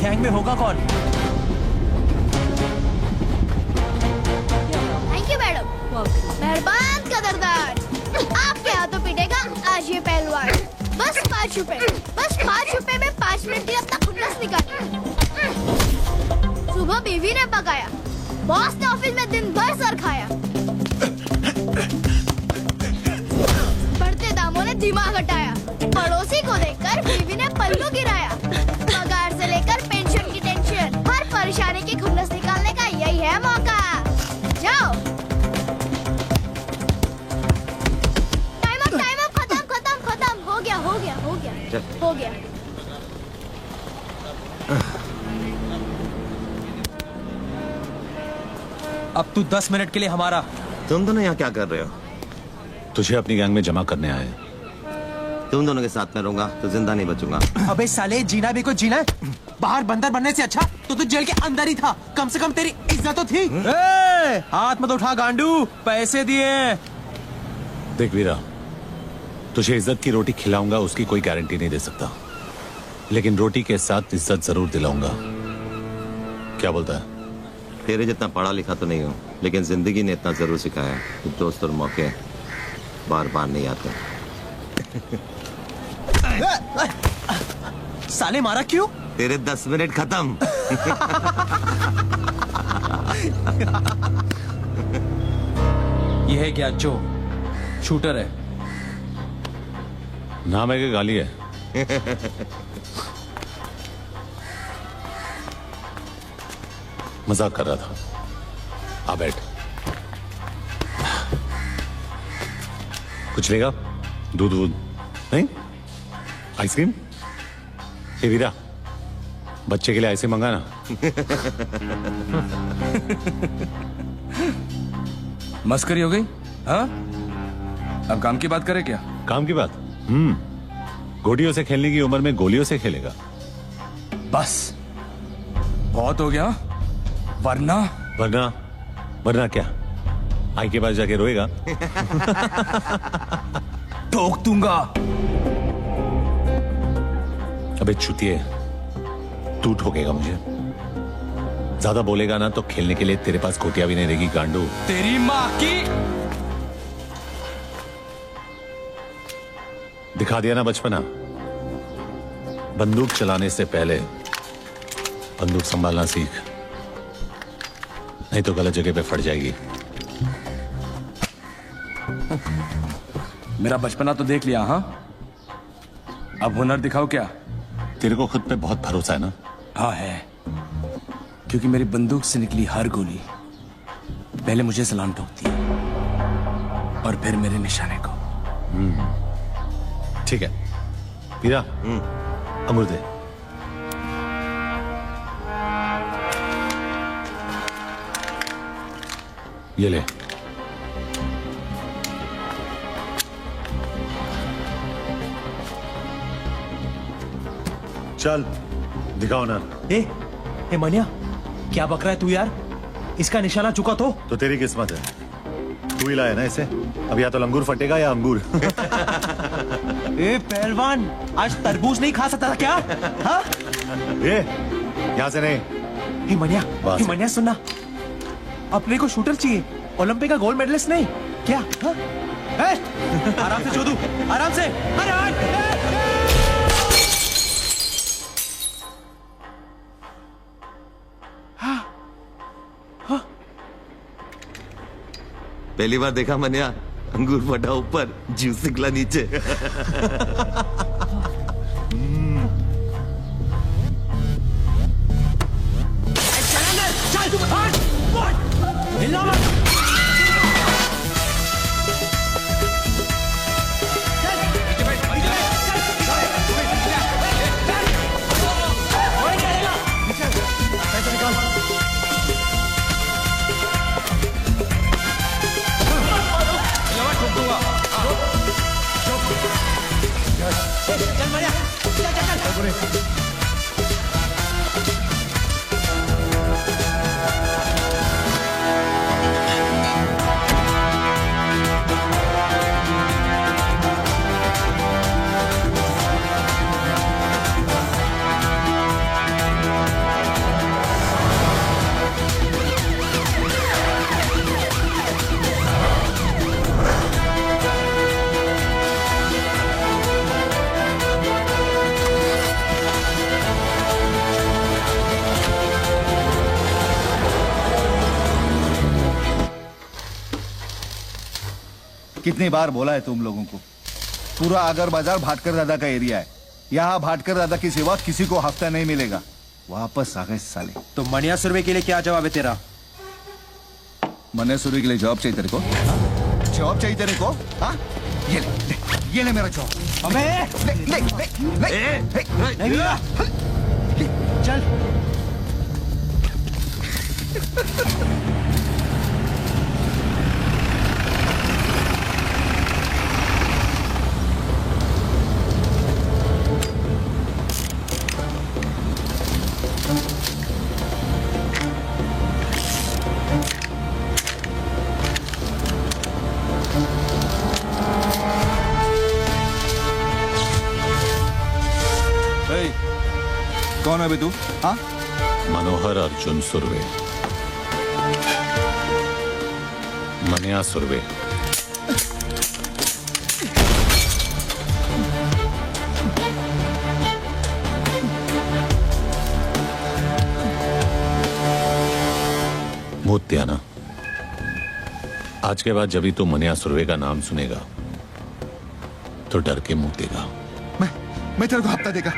[SPEAKER 7] गैंग में होगा कौन?
[SPEAKER 18] थैंक यू मैडम, मेहरबान कदरदान। आपके हाथों पीटेगा आज ये पहलवान। बस 5 रुपए, बस 5 रुपए में 5 मिनट में अपना खुन्नस निकाल। सुबह बीवी ने पकाया, बॉस ने ऑफिस में दिन भर सर खाया, बढ़ते दामों ने दिमाग हटाया, पड़ोसी को देखकर बीवी ने पल्लू गिराया। पगार से लेकर पेंशन की टेंशन, हर परेशानी की खुन्नस निकालने का यही है मौका। जाओ, टाइम अप, खत्म, हो गया।
[SPEAKER 7] अब तू 10 मिनट के लिए हमारा।
[SPEAKER 9] तुम दोनों यहाँ क्या कर रहे हो?
[SPEAKER 16] तुझे अपनी गैंग में जमा करने आए।
[SPEAKER 9] तुम दोनों के साथ में रहूंगा तो जिंदा नहीं बचूंगा।
[SPEAKER 7] अबे साले, जीना भी कुछ जीना है। बाहर बंदर बनने से अच्छा तो तू जेल के अंदर ही था, कम से कम तेरी इज्जत तो थी। हाथ मत उठा गांडू, पैसे दिए।
[SPEAKER 16] देख वीरा, तुझे इज्जत की रोटी खिलाऊंगा उसकी कोई गारंटी नहीं दे सकता, लेकिन रोटी के साथ इज्जत जरूर दिलाऊंगा। क्या बोलता है?
[SPEAKER 9] तेरे जितना पढ़ा लिखा तो नहीं हूँ, लेकिन जिंदगी ने इतना जरूर सिखाया कि दोस्त और मौके बार बार नहीं आते।
[SPEAKER 7] साले मारा क्यों?
[SPEAKER 9] तेरे 10 मिनट खत्म।
[SPEAKER 7] ये है क्या? जो शूटर है?
[SPEAKER 16] नाम है कि गाली है? मजाक कर रहा था। आ बैठ। कुछ लेगा? दूध नहीं? आइसक्रीम? हे वीरा, बच्चे के लिए आइसक्रीम मंगाना।
[SPEAKER 19] मस्करी हो गई? हाँ, अब काम की बात करें क्या?
[SPEAKER 16] काम की बात? गोटियों से खेलने की उम्र में गोलियों से खेलेगा।
[SPEAKER 19] बस बहुत हो गया। वरना
[SPEAKER 16] वरना क्या? आई के पास जाके रोएगा?
[SPEAKER 19] ठोक दूंगा।
[SPEAKER 16] अबे चुतिए, तू ठोकेगा मुझे? ज्यादा बोलेगा ना तो खेलने के लिए तेरे पास गोटियां भी नहीं रहेगी गांडू।
[SPEAKER 19] तेरी माँ की।
[SPEAKER 16] दिखा दिया ना बचपना। बंदूक चलाने से पहले बंदूक संभालना सीख, नहीं तो गलत जगह पे फट जाएगी।
[SPEAKER 19] मेरा बचपना तो देख लिया। हाँ, अब हुनर दिखाओ क्या?
[SPEAKER 16] तेरे को खुद पे बहुत भरोसा है ना?
[SPEAKER 19] हाँ है, क्योंकि मेरी बंदूक से निकली हर गोली पहले मुझे सलाम ठोकती है और फिर मेरे निशाने को।
[SPEAKER 16] ठीक है वीरा, अंगूर दे। ये ले। चल दिखाओ ना।
[SPEAKER 7] ए मनिया, क्या बक रहा है तू यार? इसका निशाना चुका तो
[SPEAKER 16] तेरी किस्मत है, तू ही लाया ना इसे। अब या तो लंगूर फटेगा या अंगूर।
[SPEAKER 7] ए पहलवान, आज तरबूज नहीं खा सकता था क्या? हाँ?
[SPEAKER 16] यहाँ से नहीं।
[SPEAKER 7] हे मनिया सुनना, अपने को शूटर चाहिए, ओलंपिक का गोल्ड मेडलिस्ट नहीं क्या? हाँ? आराम से चोदू, आराम से।
[SPEAKER 9] पहली बार देखा मनिया, अंगूर फटा ऊपर, जूस निकला नीचे।
[SPEAKER 14] कितनी बार बोला है तुम लोगों को, पूरा आगर बाजार भाटकर दादा का एरिया है। यहाँ भाटकर दादा की सिवा किसी को हफ्ता नहीं मिलेगा। वापस आ गए साले।
[SPEAKER 7] तो मनिया सुरवे के लिए क्या जवाब है तेरा?
[SPEAKER 14] मनिया सुरवे के लिए जवाब चाहिए तेरे को? जवाब चाहिए तेरे को? हाँ? ये ले मेरा जवाब।
[SPEAKER 7] अबे चल।
[SPEAKER 14] कौन है बे तू? हाँ?
[SPEAKER 16] मनोहर अर्जुन सुरवे, मनिया सुरवे। मोत्याना, आज के बाद जब भी तू मनिया सुरवे का नाम सुनेगा तो डर के मुंह देगा।
[SPEAKER 14] मैं तेरे को हफ्ता देगा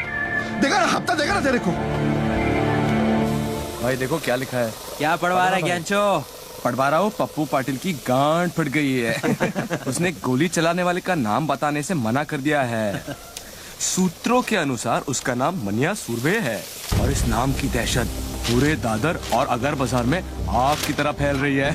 [SPEAKER 14] ना, हफ्ता देगा ना तेरे को।
[SPEAKER 19] भाई देखो क्या लिखा है।
[SPEAKER 7] क्या पढ़वा रहा है ज्ञानचो?
[SPEAKER 19] पढ़वा रहा हूँ, पप्पू पाटिल की गांड फट गई है। उसने गोली चलाने वाले का नाम बताने से मना कर दिया है। सूत्रों के अनुसार उसका नाम मनिया सुरवे है और इस नाम की दहशत पूरे दादर और अगर बाजार में आग की तरह फैल रही है।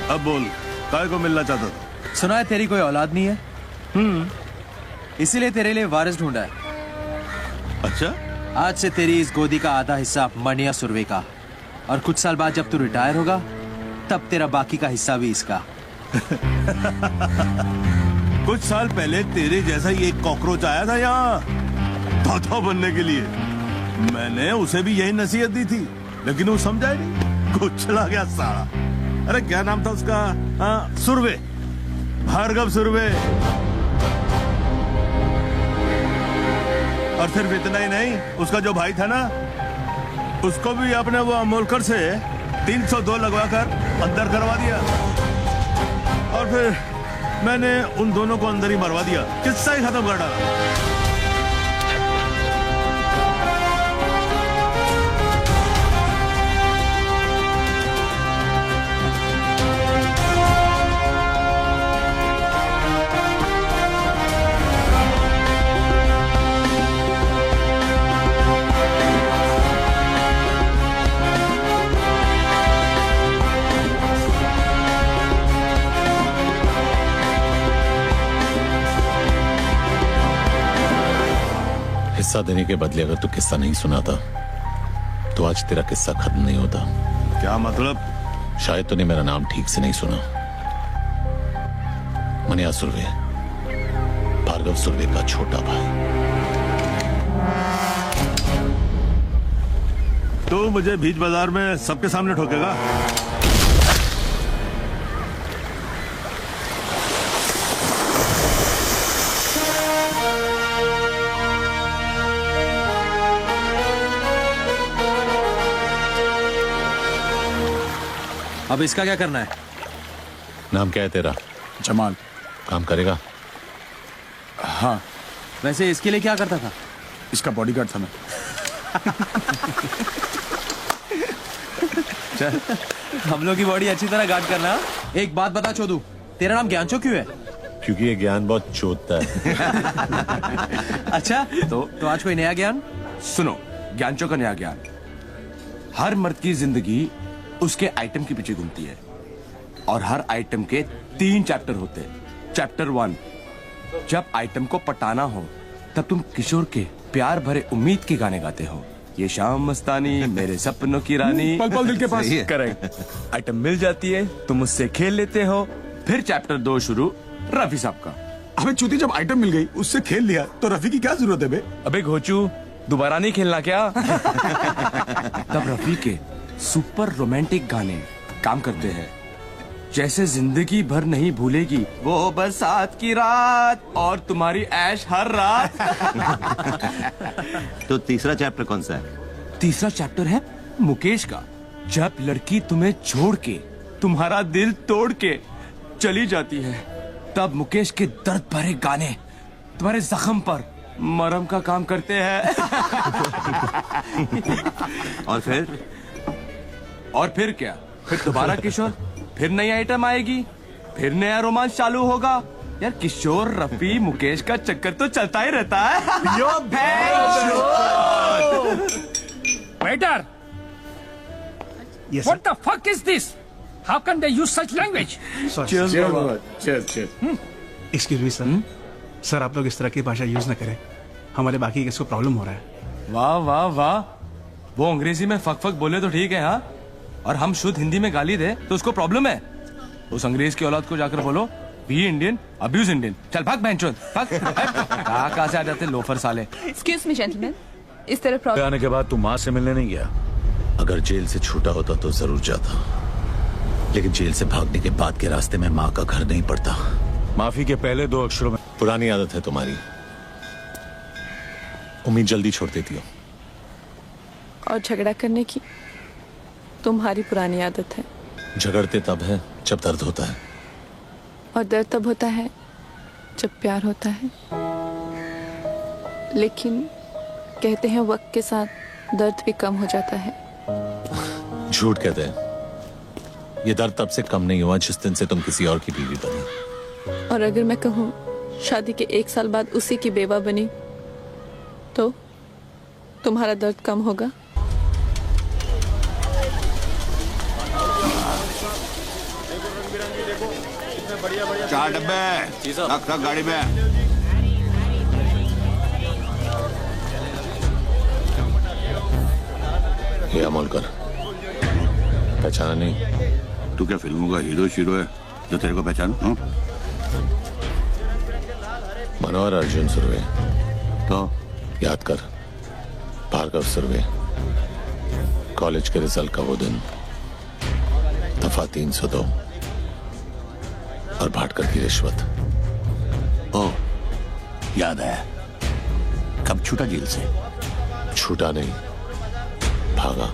[SPEAKER 11] अब बोल, काय को मिलना चाहता था?
[SPEAKER 7] सुना है तेरी कोई औलाद नहीं है। इसीलिए तेरे लिए वारिस ढूंढा है।
[SPEAKER 11] अच्छा?
[SPEAKER 7] आज से तेरी इस गोदी का आधा हिस्सा मनिया सुरवे का, और कुछ साल बाद जब तू रिटायर होगा तब तेरा बाकी का हिस्सा भी इसका।
[SPEAKER 11] कुछ साल पहले तेरे जैसा ही एक कॉकरोच आया था यहाँ दादा बनने के लिए। मैंने उसे भी यही नसीहत दी थी, लेकिन वो समझा ही नहीं, कुछ चला गया साला। अरे क्या नाम था उसका? हाँ, सुरवे। भार्गव सुरवे। और सिर्फ इतना ही नहीं, उसका जो भाई था ना, उसको भी आपने वो अमोलकर से 302 लगवाकर अंदर करवा दिया। और फिर मैंने उन दोनों को अंदर ही मरवा दिया, किस्सा ही खत्म कर डाला।
[SPEAKER 16] हिस्सा देने के बदले अगर तू किस्सा नहीं सुनाता तो आज तेरा किस्सा खत्म नहीं होता।
[SPEAKER 11] क्या मतलब?
[SPEAKER 16] शायद तूने मेरा नाम ठीक से नहीं सुना। मनिया सुरवे, भार्गव सुरवे का छोटा भाई।
[SPEAKER 11] तो मुझे बीच बाजार में सबके सामने ठोकेगा?
[SPEAKER 7] अब इसका क्या करना है?
[SPEAKER 16] नाम क्या है तेरा?
[SPEAKER 19] जमाल।
[SPEAKER 16] काम करेगा?
[SPEAKER 19] हाँ।
[SPEAKER 7] वैसे इसके लिए क्या करता था?
[SPEAKER 19] इसका बॉडीगार्ड था मैं।
[SPEAKER 7] चल, हम लोग की बॉडी अच्छी तरह गार्ड करना। एक बात बता चोदू, तेरा नाम ज्ञानचो क्यों है?
[SPEAKER 16] क्योंकि ये ज्ञान बहुत चोदता है।
[SPEAKER 7] अच्छा, तो आज कोई नया ज्ञान?
[SPEAKER 19] सुनो, ज्ञानचो का नया ज्ञान। हर मर्द की जिंदगी उसके आइटम के पीछे घूमती है और हर आइटम के 3 चैप्टर होते हैं। चैप्टर 1, जब आइटम को पटाना हो तब तुम किशोर के प्यार भरे उम्मीद के गाने गाते हो। ये शाम मस्तानी, मेरे सपनों की रानी,
[SPEAKER 11] पल पल दिल के पास।
[SPEAKER 19] करेक्ट। आइटम मिल जाती है, तुम उससे खेल लेते हो। फिर चैप्टर 2 शुरू रफी साहब का।
[SPEAKER 11] हमें चूती जब आइटम मिल गई, उससे खेल लिया, तो रफी की क्या जरूरत है बे?
[SPEAKER 19] अबे घोचू, दोबारा नहीं खेलना क्या? तब रफी के सुपर रोमांटिक गाने काम करते हैं, जैसे जिंदगी भर नहीं भूलेगी वो बरसात की रात और तुम्हारी ऐश हर रात।
[SPEAKER 9] तो तीसरा चैप्टर कौन सा है?
[SPEAKER 19] तीसरा चैप्टर है मुकेश का। जब लड़की तुम्हें छोड़ के, तुम्हारा दिल तोड़ के चली जाती है, तब मुकेश के दर्द भरे गाने तुम्हारे जख्म पर मरहम का काम करते हैं। और फिर क्या? फिर दोबारा किशोर, फिर नई आइटम आएगी, फिर नया रोमांस चालू होगा। यार किशोर, रफी, मुकेश का चक्कर तो चलता ही रहता है। यो
[SPEAKER 20] Waiter!
[SPEAKER 14] Yes,
[SPEAKER 20] What the fuck is this? How can they use such language?
[SPEAKER 14] Excuse me sir, sir आप लोग इस तरह की भाषा यूज न करें, हमारे बाकी किसको प्रॉब्लम हो रहा है।
[SPEAKER 19] वाह वाह वाह, वो अंग्रेजी में फक फक बोले तो ठीक है, हाँ, और हम शुद्ध हिंदी में गाली दे तो उसको प्रॉब्लम है। उस अंग्रेज की औलाद को जाकर बोलो, बी इंडियन, अब्यूज इंडियन। चल भाग बहनचोद, भाग। कहाँ से आ जाते लोफर साले।
[SPEAKER 4] एक्सक्यूज मी जेंटलमैन, इस तरफ
[SPEAKER 5] आने के बाद तू माँ से मिलने नहीं गया?
[SPEAKER 16] अगर जेल से छूटा होता तो जरूर जाता, लेकिन जेल से भागने के बाद के रास्ते में माँ का घर नहीं पड़ता।
[SPEAKER 5] माफी के पहले 2 अक्षरों में।
[SPEAKER 16] पुरानी आदत है तुम्हारी, उम्मीद जल्दी छोड़ देती हो।
[SPEAKER 4] और झगड़ा करने की तुम्हारी पुरानी आदत है।
[SPEAKER 16] झगड़ते तब है जब दर्द होता है,
[SPEAKER 4] और दर्द तब होता है जब प्यार होता है। लेकिन कहते हैं वक्त के साथ दर्द भी कम हो जाता है।
[SPEAKER 16] झूठ कहते हैं। ये दर्द तब से कम नहीं हुआ जिस दिन से तुम किसी और की बीवी बनी।
[SPEAKER 4] और अगर मैं कहूँ शादी के 1 साल बाद उसी की बेवा बनी, तो तुम्हारा दर्द कम होगा?
[SPEAKER 1] चार डब्बे रख गाड़ी में।
[SPEAKER 16] ये अमोलकर, पहचाना नहीं?
[SPEAKER 1] तू क्या फिल्मों का हीरो शीरो है जो तेरे को पहचान?
[SPEAKER 16] मनोहर अर्जुन सुरवे।
[SPEAKER 1] तो
[SPEAKER 16] याद कर, भार्गव सुरवे। कॉलेज के रिजल्ट का वो दिन, दफा 302। और भाटकर की रिश्वत।
[SPEAKER 1] ओ, याद आया। कब छूटा जेल से?
[SPEAKER 16] छूटा नहीं, भागा।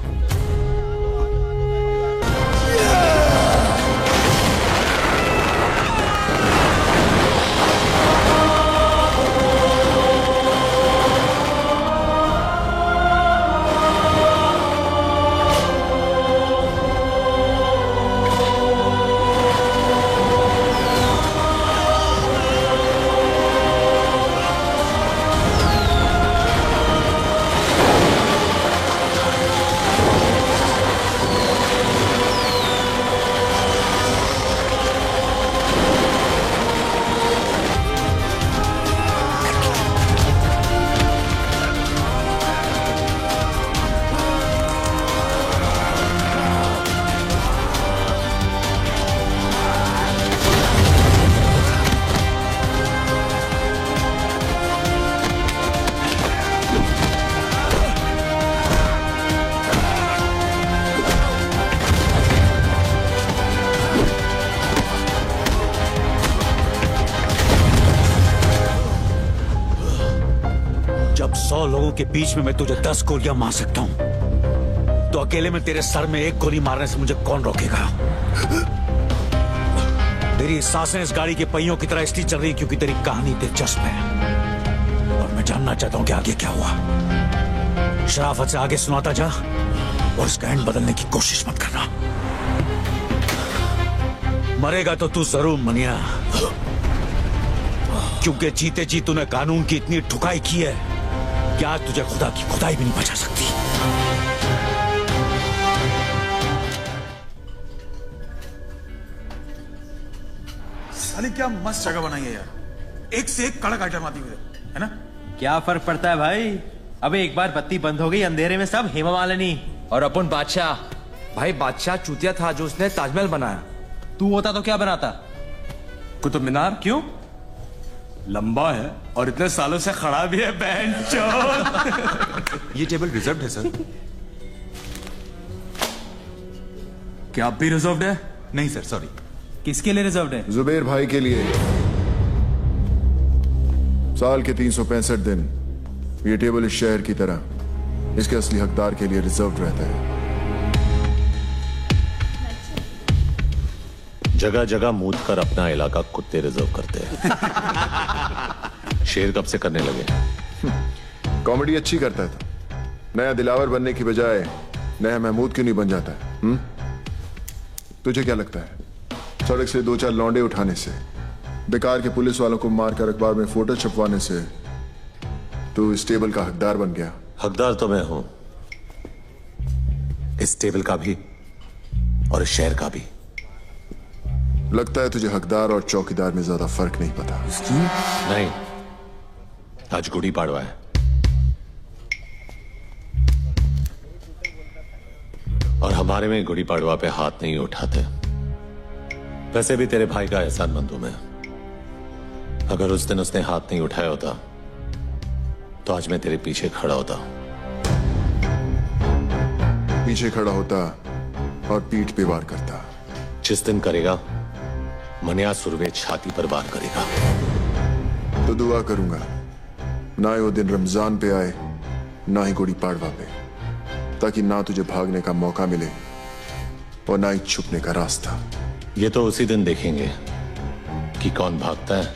[SPEAKER 5] जब 100 लोगों के बीच में मैं तुझे 10 गोलियां मार सकता हूं, तो अकेले में तेरे सर में एक गोली मारने से मुझे कौन रोकेगा? तेरी सांसें इस गाड़ी के पहियों की तरह इसलिए चल रही क्योंकि तेरी कहानी दिलचस्प है और मैं जानना चाहता हूं कि आगे क्या हुआ। शराफत से आगे सुनाता जा और इसका एंड बदलने की कोशिश मत करना। मरेगा तो तू जरूर मनिया, क्योंकि जीते जी तूने कानून की इतनी ठुकाई की है कि आज तुझे खुदा की खुदाई भी नहीं बचा सकती।
[SPEAKER 8] साली क्या मस्त जगह बनाई है यार, एक से एक कड़क आइटम आती हुई है ना।
[SPEAKER 7] क्या फर्क पड़ता है भाई? अबे एक बार बत्ती बंद हो गई, अंधेरे में सब हेमा मालिनी और अपन बादशाह।
[SPEAKER 19] भाई बादशाह चूतिया था जो उसने ताजमहल बनाया।
[SPEAKER 7] तू होता तो क्या बनाता?
[SPEAKER 19] कुतुब मीनार। क्यों? लंबा है और इतने सालों से खड़ा भी है
[SPEAKER 8] ये टेबल रिजर्व्ड है सर।
[SPEAKER 19] क्या आप भी रिजर्व्ड है?
[SPEAKER 8] नहीं सर, सॉरी।
[SPEAKER 7] किसके लिए रिजर्व्ड है?
[SPEAKER 12] जुबेर भाई के लिए। साल के 365 दिन ये टेबल इस शहर की तरह इसके असली हकदार के लिए रिजर्व्ड रहता है।
[SPEAKER 16] जगह जगह मूत कर अपना इलाका कुत्ते रिजर्व करते हैं। शेर कब से करने लगे?
[SPEAKER 12] कॉमेडी अच्छी करता है तो नया दिलावर बनने की बजाय नया महमूद क्यों नहीं बन जाता है? तुझे क्या लगता है सड़क से 2-4 लौंडे उठाने से, बेकार के पुलिस वालों को मारकर अखबार में फोटो छपवाने से तू इस टेबल का हकदार बन गया?
[SPEAKER 16] हकदार तो मैं हूं, इस टेबल का भी और इस शहर का भी।
[SPEAKER 12] लगता है तुझे हकदार और चौकीदार में ज्यादा फर्क नहीं पता।
[SPEAKER 16] नहीं, आज गुड़ी पाड़वा है और हमारे में गुड़ी पाड़वा पे हाथ नहीं उठाते। वैसे भी तेरे भाई का एहसानमंद हूं मैं। अगर उस दिन उसने हाथ नहीं उठाया होता तो आज मैं तेरे पीछे खड़ा होता।
[SPEAKER 12] पीछे खड़ा होता और पीठ पे वार करता।
[SPEAKER 16] जिस दिन करेगा मनिया सुरवे छाती पर वार करेगा।
[SPEAKER 12] तो दुआ करूंगा ना ही वो दिन रमजान पे आए ना ही गुड़ी पाड़वा पे, ताकि ना तुझे भागने का मौका मिले और ना ही छुपने का रास्ता।
[SPEAKER 16] ये तो उसी दिन देखेंगे कि कौन भागता है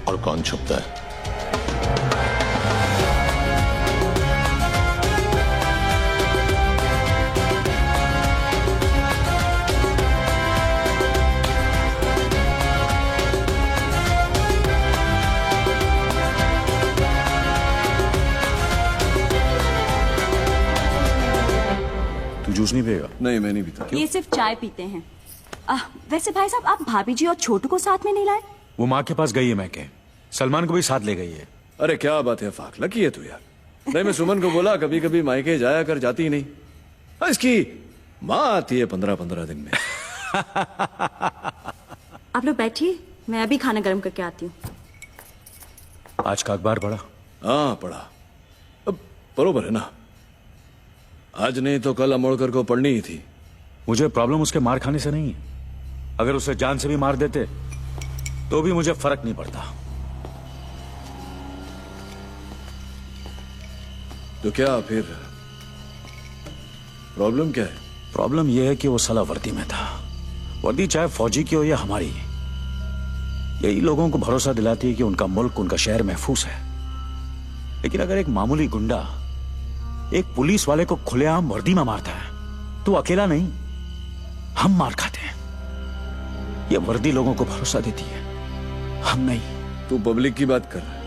[SPEAKER 16] और कौन छुपता है।
[SPEAKER 5] जूस नहीं पिएगा?
[SPEAKER 13] नहीं, मैं नहीं पीता।
[SPEAKER 10] ये सिर्फ चाय पीते हैं। वैसे भाई साहब, आप भाभी जी और छोटू को साथ में नहीं लाए?
[SPEAKER 5] वो माँ के पास गई है, मैं के सलमान को भी साथ ले गई है।
[SPEAKER 13] अरे क्या बात है फाक, लकी है तू यार। नहीं, मैं सुमन को बोला कभी कभी मायके जाया कर, जाती ही नहीं। इसकी माँ आती है 15-15 दिन में।
[SPEAKER 10] आप लोग बैठिए, मैं अभी खाना गर्म करके आती हूँ।
[SPEAKER 5] आज का अखबार पढ़ा?
[SPEAKER 13] हाँ पढ़ा। अब बरोबर है ना, आज नहीं तो कल अमोड़कर को पढ़नी ही थी।
[SPEAKER 5] मुझे प्रॉब्लम उसके मार खाने से नहीं है। अगर उसे जान से भी मार देते तो भी मुझे फर्क नहीं पड़ता।
[SPEAKER 13] तो क्या फिर प्रॉब्लम क्या है?
[SPEAKER 5] प्रॉब्लम यह है कि वो साला वर्दी में था। वर्दी चाहे फौजी की हो या हमारी, यही लोगों को भरोसा दिलाती है कि उनका मुल्क, उनका शहर महफूज है। लेकिन अगर एक मामूली गुंडा एक पुलिस वाले को खुलेआम वर्दी में मारता है तो अकेला नहीं, हम मार खाते हैं। ये वर्दी लोगों को भरोसा देती है, हम नहीं।
[SPEAKER 13] तू पब्लिक की बात कर रहा है।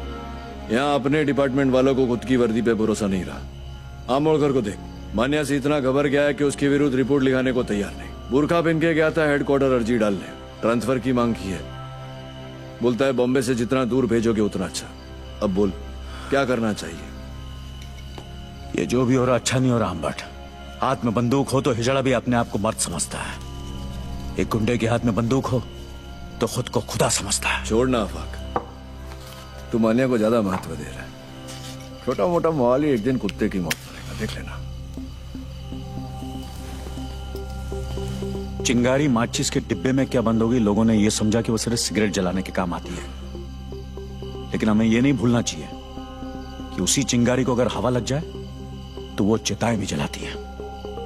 [SPEAKER 13] यहाँ अपने डिपार्टमेंट वालों को खुद की वर्दी पे भरोसा नहीं रहा। आमोड़कर को देख, मान्या से इतना घबर गया है कि उसके विरुद्ध रिपोर्ट लिखाने को तैयार नहीं। बुरखा पहन के गया था हेडक्वार्टर अर्जी डालने, ट्रांसफर की मांग की है। बोलता है बॉम्बे से जितना दूर भेजोगे उतना अच्छा। अब बोल क्या करना चाहिए?
[SPEAKER 5] ये जो भी हो रहा अच्छा नहीं हो रहा अम्बट। हाथ में बंदूक हो तो हिजड़ा भी अपने आप को मर्द समझता है। एक गुंडे के हाथ में बंदूक हो तो खुद को खुदा समझता है।
[SPEAKER 13] छोड़ना आफाक, तू मान्या को ज्यादा महत्व दे रहा है। छोटा मोटा माहौल ही एक दिन कुत्ते की मौत मरेगा, देख लेना।
[SPEAKER 5] चिंगारी माचिस के डिब्बे में क्या बंद होगी, लोगों ने यह समझा कि वो सिर्फ सिगरेट जलाने के काम आती है। लेकिन हमें यह नहीं भूलना चाहिए कि उसी चिंगारी को अगर हवा लग जाए तो वो चिताएं भी जलाती है।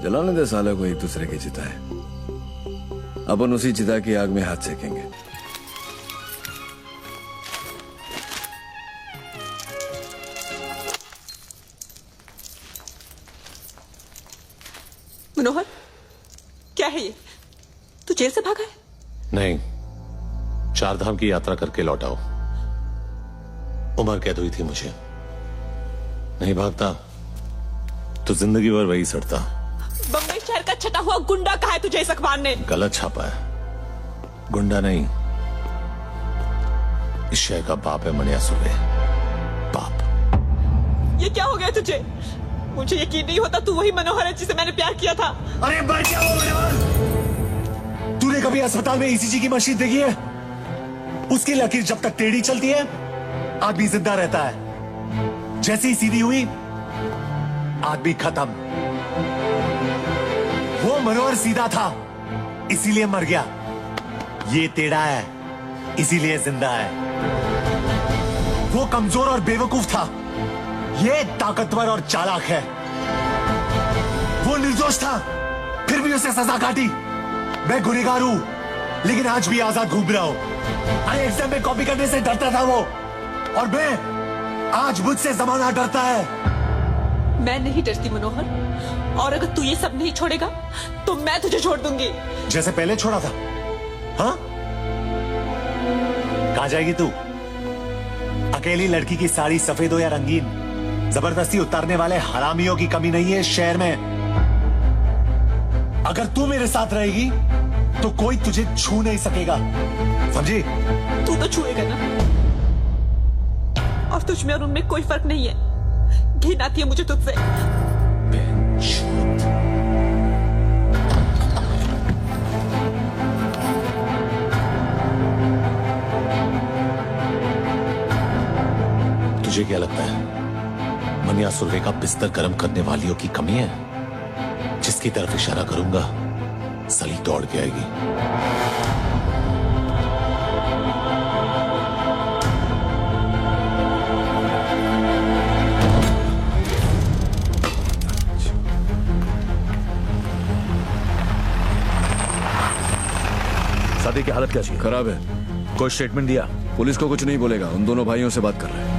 [SPEAKER 13] जलाने दे साले को एक दूसरे की चिताएं, अपन उसी चिता की आग में हाथ सेकेंगे।
[SPEAKER 4] मनोहर, क्या है ये? तू जेल से भागा है?
[SPEAKER 16] नहीं, 4 धाम की यात्रा करके लौटा हूं। उम्र कैद हुई थी मुझे। नहीं भागता तो जिंदगी भर वही सड़ता।
[SPEAKER 4] बम्बई शहर का छटा हुआ गुंडा कहा है तुझे इस अखबार ने?
[SPEAKER 16] गलत छापा है। गुंडा नहीं, इस शहर का बाप है मनिया सुर्वे। बाप।
[SPEAKER 4] ये क्या हो गया तुझे? मुझे यकीन नहीं होता तू वही मनोहर है जिसे मैंने प्यार किया था।
[SPEAKER 2] अरे मर क्या हो मनोहर? तूने कभी अस्पताल में ईसीजी की मशीन देखी है? उसकी लकीर जब तक टेढ़ी चलती है आदमी जिंदा रहता है। जैसे ही सीधी हुई आदमी खत्म। वो मनोहर सीधा था इसीलिए मर गया। ये टेढ़ा है इसीलिए जिंदा है। वो कमजोर और बेवकूफ था, ये ताकतवर और चालाक है। वो निर्दोष था फिर भी उसे सजा काटी। मैं गुनहगार हूं लेकिन आज भी आजाद घूम रहा हूं। अरे एग्जाम में कॉपी करने से डरता था वो, और मैं आज मुझसे जमाना डरता है।
[SPEAKER 4] मैं नहीं डरती मनोहर, और अगर तू ये सब नहीं छोड़ेगा तो मैं तुझे छोड़ दूंगी।
[SPEAKER 2] जैसे पहले छोड़ा था। हाँ, कहां जाएगी तू? अकेली लड़की की साड़ी सफेद हो या रंगीन, जबरदस्ती उतारने वाले हरामियों की कमी नहीं है इस शहर में। अगर तू मेरे साथ रहेगी तो कोई तुझे छू नहीं सकेगा, समझी?
[SPEAKER 4] तू तो छुएगा ना, और तुझ में और उनमें कोई फर्क नहीं है। घिन आती है मुझे तुझसे।
[SPEAKER 16] तुझे क्या लगता है मनिया सुर्वे का बिस्तर गर्म करने वालियों की कमी है? जिसकी तरफ इशारा करूंगा सली दौड़ के आएगी।
[SPEAKER 5] शादी की हालत कैसी है?
[SPEAKER 13] खराब है।
[SPEAKER 5] कोई स्टेटमेंट दिया?
[SPEAKER 13] पुलिस को कुछ नहीं बोलेगा, उन दोनों भाइयों से बात कर रहे हैं।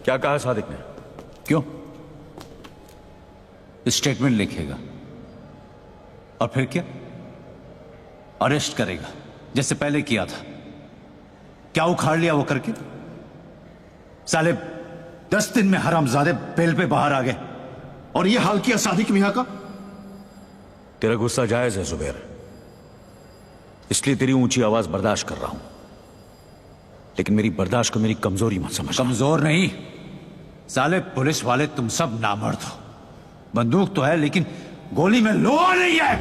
[SPEAKER 5] क्या कहा सादिक ने?
[SPEAKER 17] क्यों? स्टेटमेंट लिखेगा और फिर क्या? अरेस्ट करेगा जैसे पहले किया था। क्या उखाड़ लिया वो करके? साले 10 दिन में हरामजादे बेल पे बाहर आ गए और ये हाल किया सादिक मियां का।
[SPEAKER 5] तेरा गुस्सा जायज है जुबैर, इसलिए तेरी ऊंची आवाज बर्दाश्त कर रहा हूं, लेकिन मेरी बर्दाश्त को मेरी कमजोरी मत समझ।
[SPEAKER 17] कमजोर नहीं साले, पुलिस वाले तुम सब नामर्द हो। बंदूक तो है लेकिन गोली में लोहा नहीं है।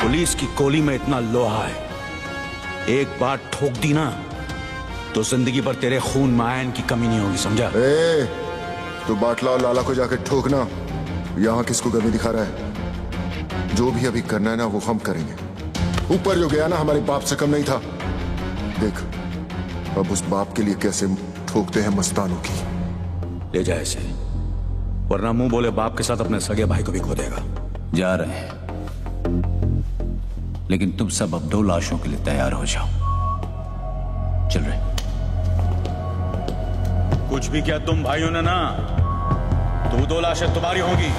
[SPEAKER 5] पुलिस की गोली में इतना लोहा है, एक बार ठोक दी ना तो जिंदगी भर तेरे खून में आयन की कमी नहीं होगी, समझा?
[SPEAKER 12] तो बाटला और लाला को जाके ठोकना। यहां किसको गमी दिखा रहा है? जो भी अभी करना है ना वो हम करेंगे। ऊपर जो गया ना हमारे बाप से कम नहीं था। देख अब उस बाप के लिए कैसे ठोकते हैं मस्तानों की।
[SPEAKER 5] ले जाए इसे, वरना मुंह बोले बाप के साथ अपने सगे भाई को भी खो देगा।
[SPEAKER 17] जा रहे हैं, लेकिन तुम सब अब 2 लाशों के लिए तैयार हो जाओ। चल रहे।
[SPEAKER 5] कुछ भी किया तुम भाइयों ने ना, तो 2 लाशें तुम्हारी होगी।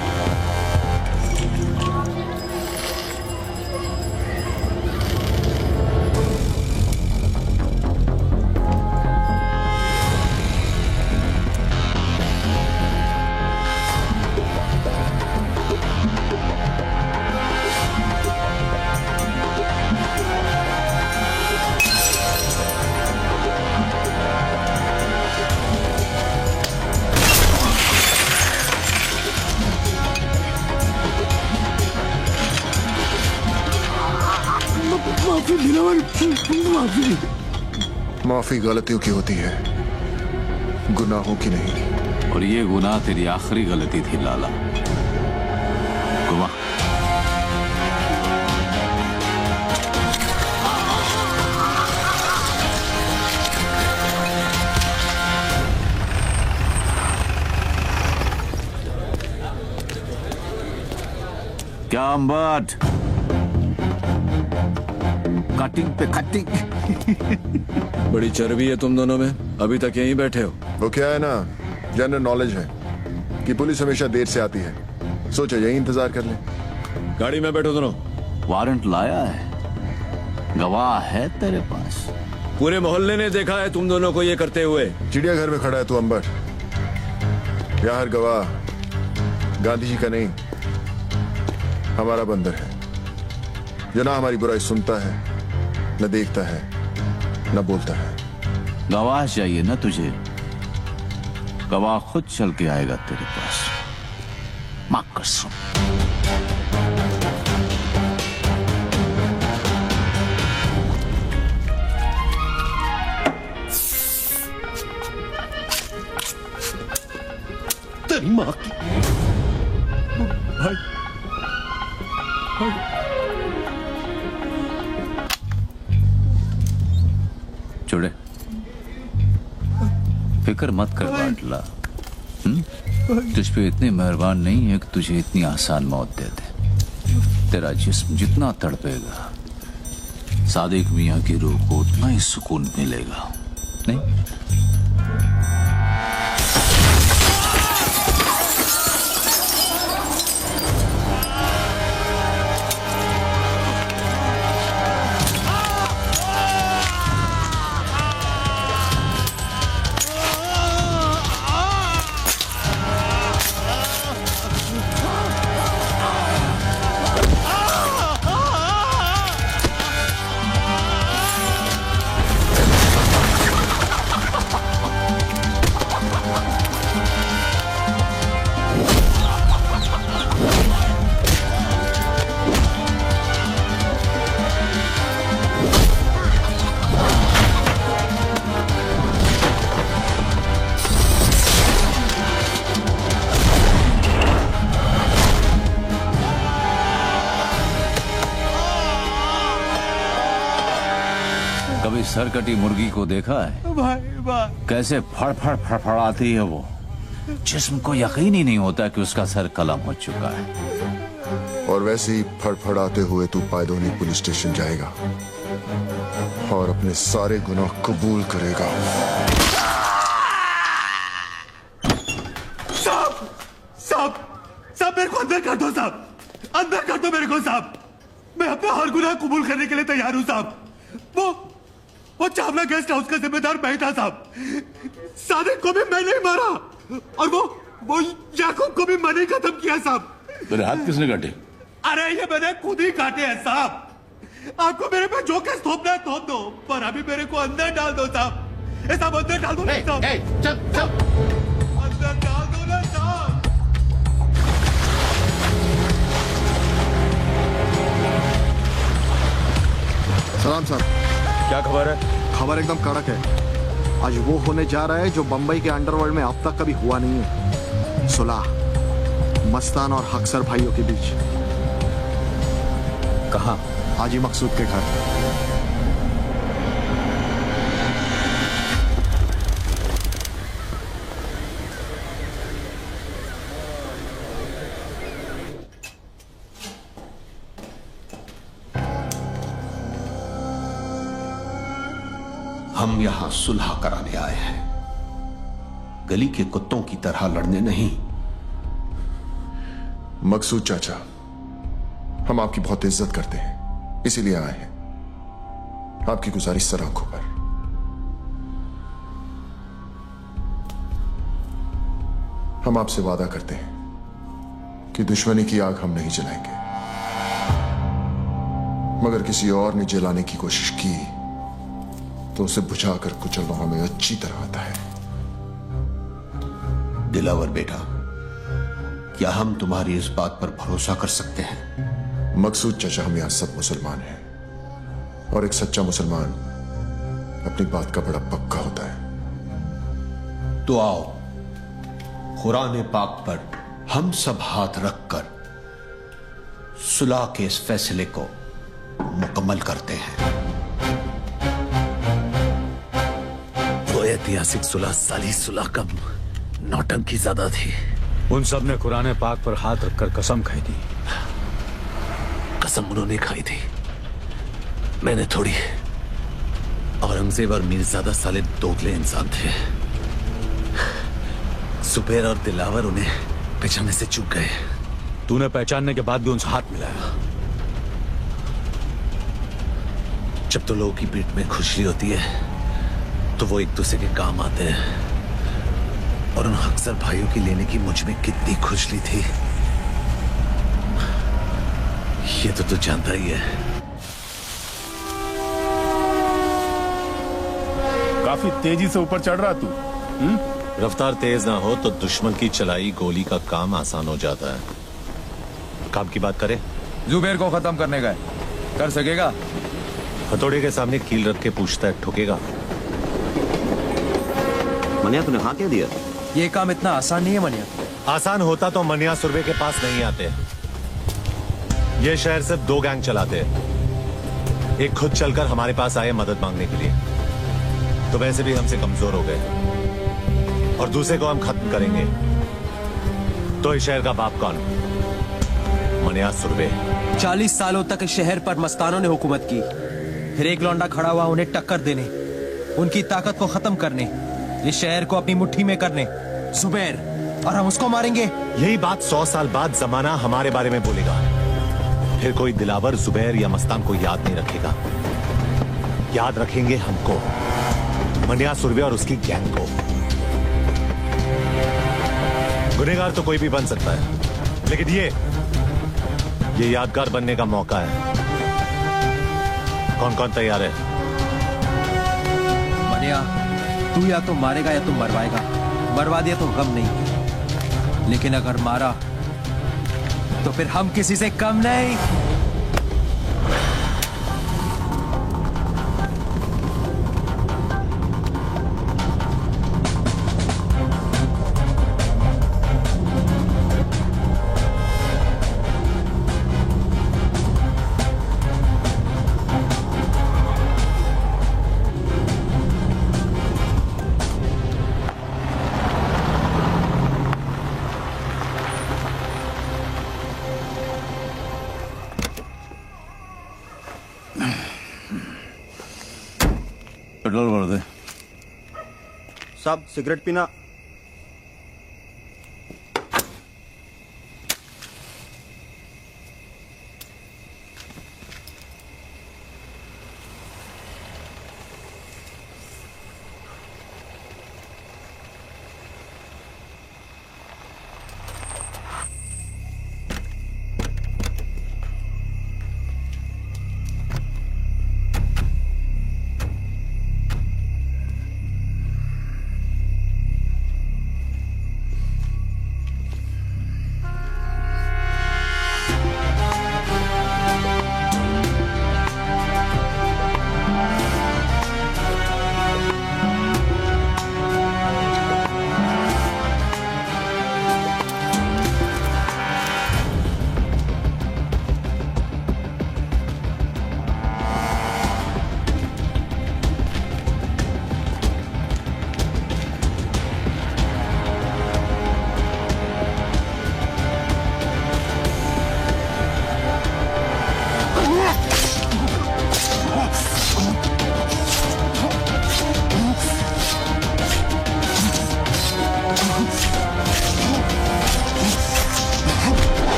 [SPEAKER 12] माफी गलतियों की होती है, गुनाहों की नहीं।
[SPEAKER 17] और ये गुनाह तेरी आखिरी गलती थी लाला। गुमा क्या अम्बट, कटिंग पे कटिंग।
[SPEAKER 13] बड़ी चर्बी है तुम दोनों में, अभी तक यहीं बैठे हो।
[SPEAKER 12] वो क्या है ना, जनरल नॉलेज है कि पुलिस हमेशा देर से आती है। सोचा यही इंतजार कर ले।
[SPEAKER 13] गाड़ी में बैठो दोनों।
[SPEAKER 17] वारंट लाया है, गवाह है तेरे पास?
[SPEAKER 13] पूरे मोहल्ले ने देखा है तुम दोनों को ये करते हुए।
[SPEAKER 12] चिड़ियाघर में खड़ा है तू अंबर। यहाँ हर गवाह गांधी जी का नहीं, हमारा बंदर है, जो ना हमारी बुराई सुनता है, न देखता है, न बोलता है।
[SPEAKER 17] गवाह चाहिए ना तुझे? गवाह खुद चल के आएगा तेरे पास। मां कसम।
[SPEAKER 15] तेरी मां की। भाई
[SPEAKER 17] छोड़े, फिक्र मत कर बाटला। तुझ पे इतने मेहरबान नहीं है कि तुझे इतनी आसान मौत दे दे। तेरा जिस्म जितना तड़पेगा, सादिक मियां की रूह को उतना ही सुकून मिलेगा। नहीं? सरकटी मुर्गी को देखा है? भाई कैसे फड़फड़ फड़फड़ाती है वो। जिस्म को यकीन ही नहीं होता कि उसका सर कलम हो चुका है।
[SPEAKER 12] और वैसे ही फड़फड़ाते हुए तू पायदोनी पुलिस स्टेशन जाएगा और अपने सारे गुनाह कबूल करेगा।
[SPEAKER 1] कबूल करने के लिए तैयार हूं साहब। वो चावला गेस्ट हाउस का जिम्मेदार मैं था साहब। सादिक को भी मैंने ही मारा और वो याकूब को भी मैंने ही खत्म किया साहब।
[SPEAKER 15] तेरे हाथ किसने काटे?
[SPEAKER 1] अरे ये मैंने खुद ही काटे हैं साहब। आपको मेरे पे जो केस थोपना है थोप दो, पर अभी मेरे को अंदर डाल दो साहब। ये सब अंदर डाल दो ना साहब। अंदर डाल दो ना साहब।
[SPEAKER 12] सलाम साहब।
[SPEAKER 5] क्या खबर है?
[SPEAKER 12] खबर एकदम कड़क है। आज वो होने जा रहा है जो बंबई के अंडरवर्ल्ड में अब तक कभी हुआ नहीं है। सुलह मस्तान और हक्सर भाइयों के बीच।
[SPEAKER 5] कहाँ?
[SPEAKER 12] हाजी मकसूद के घर।
[SPEAKER 21] हम यहां सुलह कराने आए हैं, गली के कुत्तों की तरह लड़ने नहीं।
[SPEAKER 12] मकसूद चाचा, हम आपकी बहुत इज्जत करते हैं, इसीलिए आए हैं। आपकी गुजारिश सर आंखों पर। हम आपसे वादा करते हैं कि दुश्मनी की आग हम नहीं जलाएंगे, मगर किसी और ने जलाने की कोशिश की तो उसे बुझाकर कुचलना हमें अच्छी तरह आता है।
[SPEAKER 21] दिलावर बेटा, क्या हम तुम्हारी इस बात पर भरोसा कर सकते हैं?
[SPEAKER 12] मकसूद चाचा, हम यहां सब मुसलमान हैं और एक सच्चा मुसलमान अपनी बात का बड़ा पक्का होता है।
[SPEAKER 21] तो आओ कुरान पाक पर हम सब हाथ रखकर सुलह के इस फैसले को मुकम्मल करते हैं।
[SPEAKER 2] वो ऐतिहासिक सुलह साली सुलह कम नौटंकी ज्यादा थी।
[SPEAKER 5] उन सब ने कुरान पाक पर हाथ रखकर कसम खाई थी।
[SPEAKER 2] कसम उन्होंने खाई थी, मैंने थोड़ी। औरंगजेब और मीरजादा साले दोगले इंसान थे। सुबेर और दिलावर उन्हें पहचानने से चूक गए।
[SPEAKER 5] तूने पहचानने के बाद भी उनसे हाथ मिलाया।
[SPEAKER 2] जब तो लोगों की पीठ में खुशली होती है तो वो एक दूसरे के काम आते हैं, और उन अक्सर भाइयों की लेने की मुझ में कितनी खुशली थी ये तो तू जानता ही है।
[SPEAKER 11] काफी तेजी से ऊपर चढ़ रहा तू।
[SPEAKER 16] रफ्तार तेज ना हो तो दुश्मन की चलाई गोली का काम आसान हो जाता है। काम की बात करें?
[SPEAKER 19] जुबेर को खत्म करने का है, कर सकेगा?
[SPEAKER 16] हथौड़े के सामने कील रख के पूछता है, ठुकेगा?
[SPEAKER 9] मनिया तूने हाँ क्या दिया?
[SPEAKER 7] ये काम इतना आसान नहीं है मनिया।
[SPEAKER 16] आसान होता तो मनिया सुरभे के पास नहीं आते। ये शहर सिर्फ दो गैंग चलाते हैं। एक खुद चलकर हमारे पास आए मदद मांगने के लिए, तो वैसे भी हमसे कमजोर हो गए, और दूसरे को हम खत्म करेंगे तो इस शहर का बाप कौन? मनिया सुरभे।
[SPEAKER 7] 40 सालों तक इस शहर पर मस्तानों ने हुकूमत की, फिर एक लौंडा खड़ा हुआ उन्हें टक्कर देने, उनकी ताकत को खत्म करने, इस शहर को अपनी मुट्ठी में करने। जुबैर, और हम उसको मारेंगे।
[SPEAKER 16] यही बात 100 साल बाद जमाना हमारे बारे में बोलेगा। फिर कोई दिलावर, जुबैर या मस्तान को याद नहीं रखेगा। याद रखेंगे हमको, मनिया सुरभे और उसकी गैंग को। गुनहगार तो कोई भी बन सकता है, लेकिन ये यादगार बनने का मौका है। कौन कौन तैयार है?
[SPEAKER 7] मनिया, तू या तो मारेगा या तो मरवाएगा। मरवा दिया तो गम नहीं, लेकिन अगर मारा तो फिर हम किसी से कम नहीं।
[SPEAKER 11] पेट्रोल भर दे।
[SPEAKER 22] साहब सिगरेट पीना?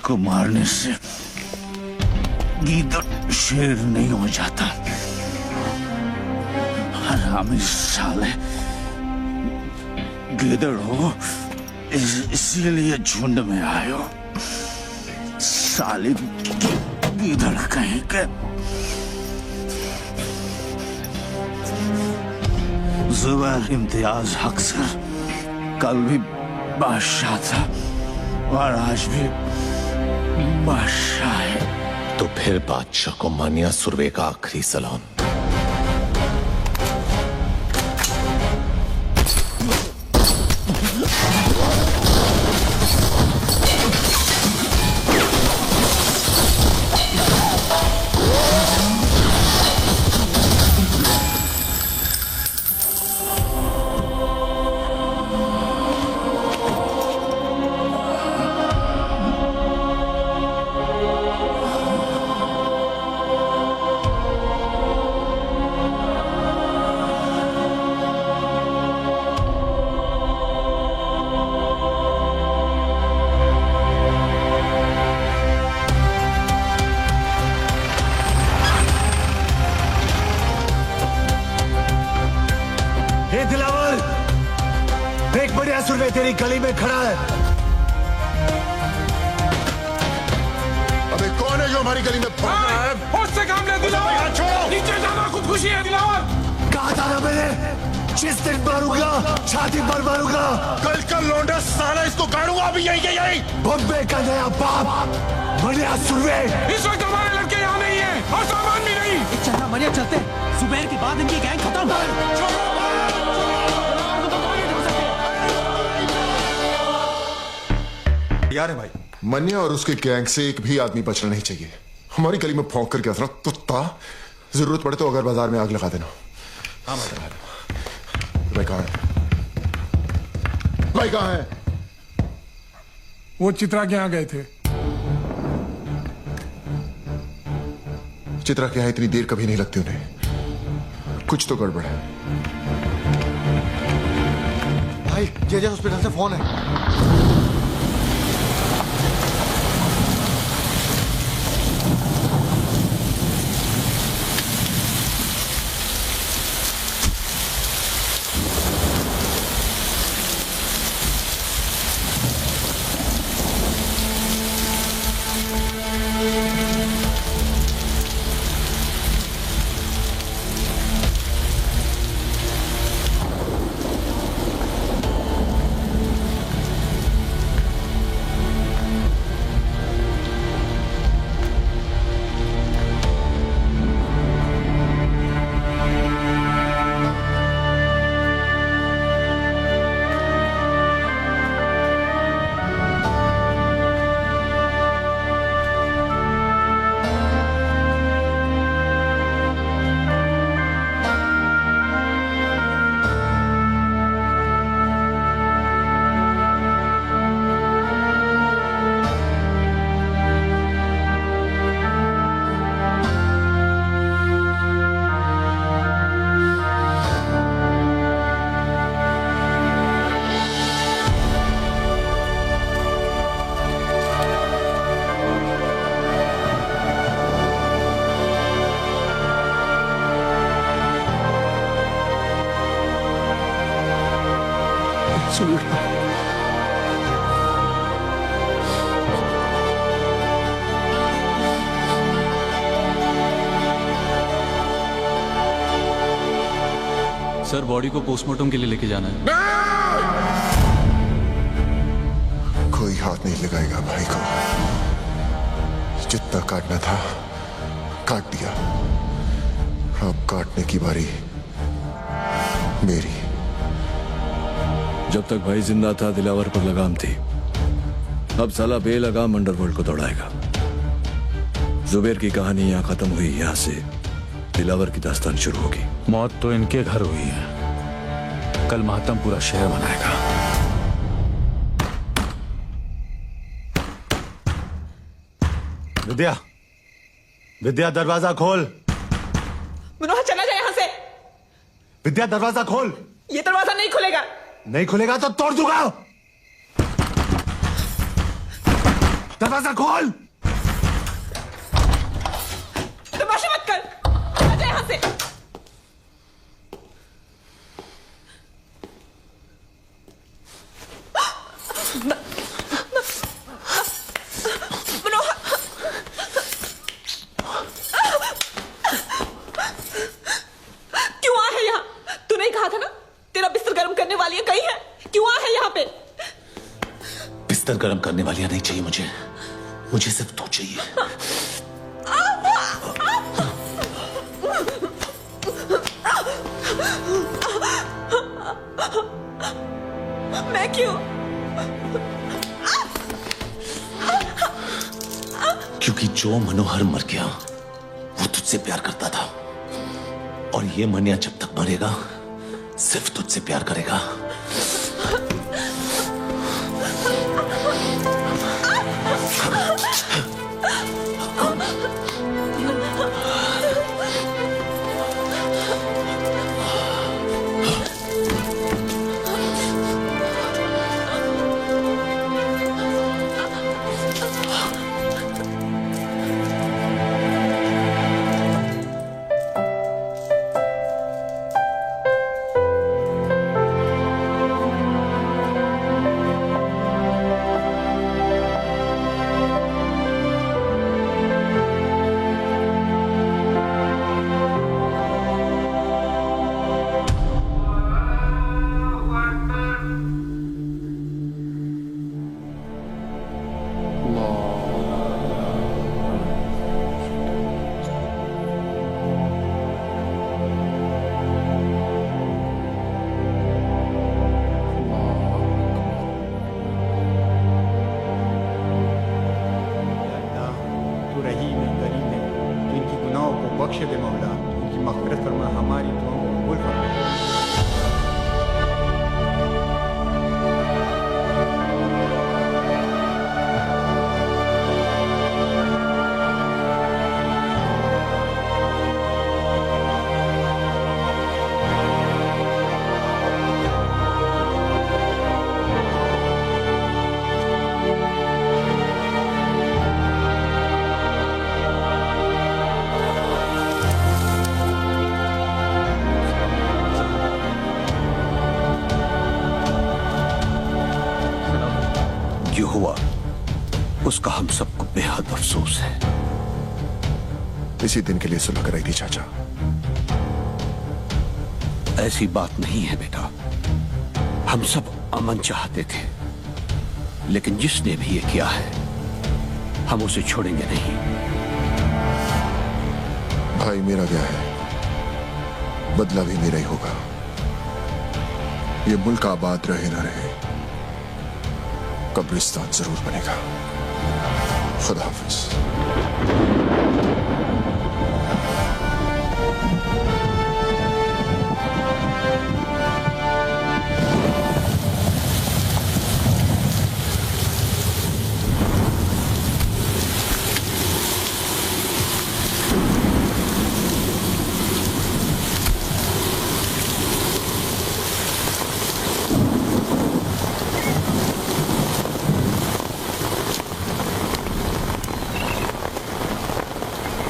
[SPEAKER 2] को मारने से गीदड़ शेर नहीं हो जाता। हरामी साले, गीदड़ हो इसीलिए झुंड में आए हो। साले गीदड़ कहीं के। जुबैर इम्तियाज हक सर कल भी बादशाह था और आज भी बादशाह है।
[SPEAKER 16] तो फिर बादशाह को मानिया सुरवे का आखिरी सलाम।
[SPEAKER 2] तेरी गली में खड़ा है।
[SPEAKER 12] अबे कौन है जो हमारी गली में भौंक रहा है?
[SPEAKER 19] होश से काम ले दिलावर,
[SPEAKER 12] छोड़ो।
[SPEAKER 19] नीचे जाना खुदकुशी है दिलावर।
[SPEAKER 2] कहा था ना मैंने, जिस दिन मारूंगा छाती पर मारूंगा।
[SPEAKER 12] कल का लौंडा साला इसको गाड़ूंगा अभी यही।
[SPEAKER 2] बॉम्बे का नया बाप मनिया सुरवे।
[SPEAKER 19] इस वक्त हमारे लड़के यहाँ नहीं है और सामान भी नहीं।
[SPEAKER 7] चलना मनिया, चलते। सुबह के बाद इनकी गैंग खत्म।
[SPEAKER 12] यार है भाई, मनिया और उसके गैंग से एक भी आदमी बचना नहीं चाहिए। हमारी गली में भौंक करके असरा कुत्ता, जरूरत पड़े तो अगर बाजार में आग लगा देना। हाँ भाई कहाँ है? भाई कहाँ है?
[SPEAKER 8] वो चित्रा के यहाँ गए थे।
[SPEAKER 12] चित्रा के यहाँ इतनी देर कभी नहीं लगती उन्हें। कुछ तो गड़बड़ है।
[SPEAKER 14] भाई जे हॉस्पिटल से फोन है।
[SPEAKER 3] सर बॉडी को पोस्टमार्टम के लिए लेके जाना है।
[SPEAKER 12] कोई हाथ नहीं लगाएगा भाई को। जितना काटना था काट दिया, अब काटने की बारी मेरी।
[SPEAKER 13] जब तक भाई जिंदा था दिलावर पर लगाम थी, अब साला बेलगाम अंडरवर्ल्ड को दौड़ाएगा। जुबैर की कहानी यहाँ खत्म हुई, यहाँ से दिलावर की दास्तान शुरू होगी।
[SPEAKER 5] मौत तो इनके घर हुई है, कल मातम पूरा शहर मनाएगा।
[SPEAKER 14] विद्या, विद्या दरवाजा खोल।
[SPEAKER 4] मनोहर चला जाए यहाँ से।
[SPEAKER 14] विद्या दरवाजा खोल।
[SPEAKER 4] ये दरवाजा नहीं खुलेगा।
[SPEAKER 14] नहीं खुलेगा तो तोड़ दूंगा।
[SPEAKER 2] दरवाजा खोल।
[SPEAKER 4] तमाशा मत कर, आ जा यहाँ से। क्यों आ है यहाँ? तूने ही कहा था ना तेरा बिस्तर गर्म करने वाली है, कहीं है? क्यों आ है यहाँ पे?
[SPEAKER 2] बिस्तर गर्म करने वालियां नहीं चाहिए मुझे, मुझे सिर्फ तू चाहिए।
[SPEAKER 4] मैं क्यों?
[SPEAKER 2] क्योंकि जो मनोहर मर गया वो तुझसे प्यार करता था, और ये मनिया जब तक मरेगा सिर्फ तुझसे प्यार करेगा।
[SPEAKER 6] बख्श दे मौला, इनकी मग़फ़िरत फरमा, हमारी दुआओं को कबूल फरमा।
[SPEAKER 21] जो हुआ उसका हम सबको बेहद अफसोस है।
[SPEAKER 12] इसी दिन के लिए सुलह कराई थी चाचा।
[SPEAKER 21] ऐसी बात नहीं है बेटा, हम सब अमन चाहते थे, लेकिन जिसने भी ये किया है हम उसे छोड़ेंगे नहीं।
[SPEAKER 12] भाई मेरा गया है, बदला भी मेरा ही होगा। ये मुल्क आबाद रहे ना रहे, कब्रिस्तान जरूर बनेगा। खुदा हाफिज।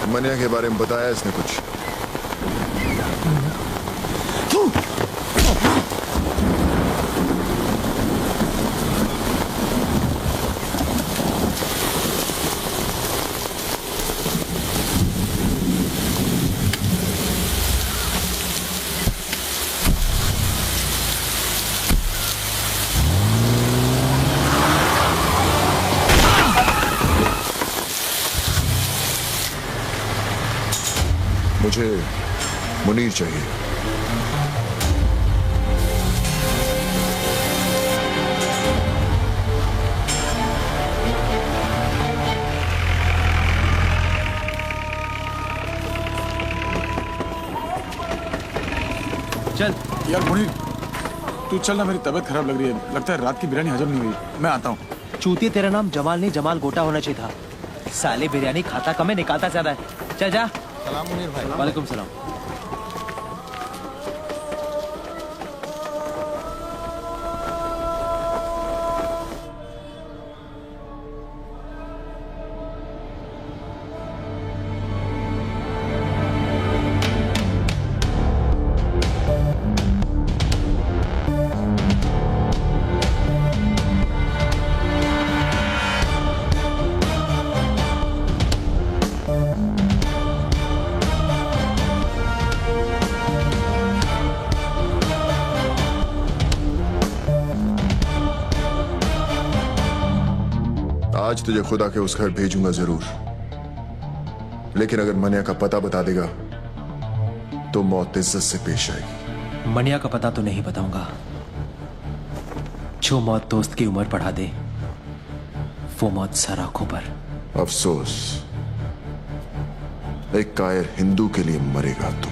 [SPEAKER 12] मनिया के बारे में बताया इसने कुछ? मुझे मुनीर चाहिए।
[SPEAKER 8] चल यार मुनीर, तू चल ना, मेरी तबीयत खराब लग रही है। लगता है रात की बिरयानी हजम नहीं हुई। मैं आता हूँ।
[SPEAKER 7] चूतिया, तेरा नाम जमाल नहीं जमाल गोटा होना चाहिए था। साले बिरयानी खाता कम है, निकालता ज्यादा है। चल जा।
[SPEAKER 6] सलाम मुनीर भाई।
[SPEAKER 7] वालेकुम सलाम।
[SPEAKER 12] आज तुझे खुदा के उस घर भेजूंगा जरूर, लेकिन अगर मनिया का पता बता देगा तो मौत इज्जत से पेश आएगी।
[SPEAKER 7] मनिया का पता तो नहीं बताऊंगा। जो मौत दोस्त की उम्र बढ़ा दे वो मौत सर आंखों पर।
[SPEAKER 12] अफसोस, एक कायर हिंदू के लिए मरेगा तू।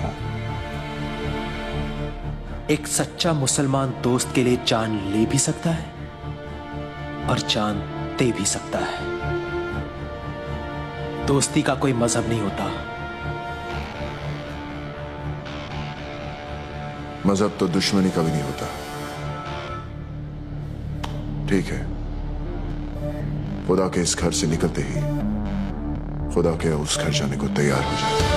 [SPEAKER 7] एक सच्चा मुसलमान दोस्त के लिए जान ले भी सकता है और जान दे भी सकता है। दोस्ती का कोई मजहब नहीं होता।
[SPEAKER 12] मजहब तो दुश्मनी का भी नहीं होता। ठीक है, खुदा के इस घर से निकलते ही खुदा के उस घर जाने को तैयार हो जाए।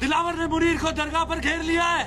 [SPEAKER 2] दिलावर ने मुनीर को दरगाह पर घेर लिया है।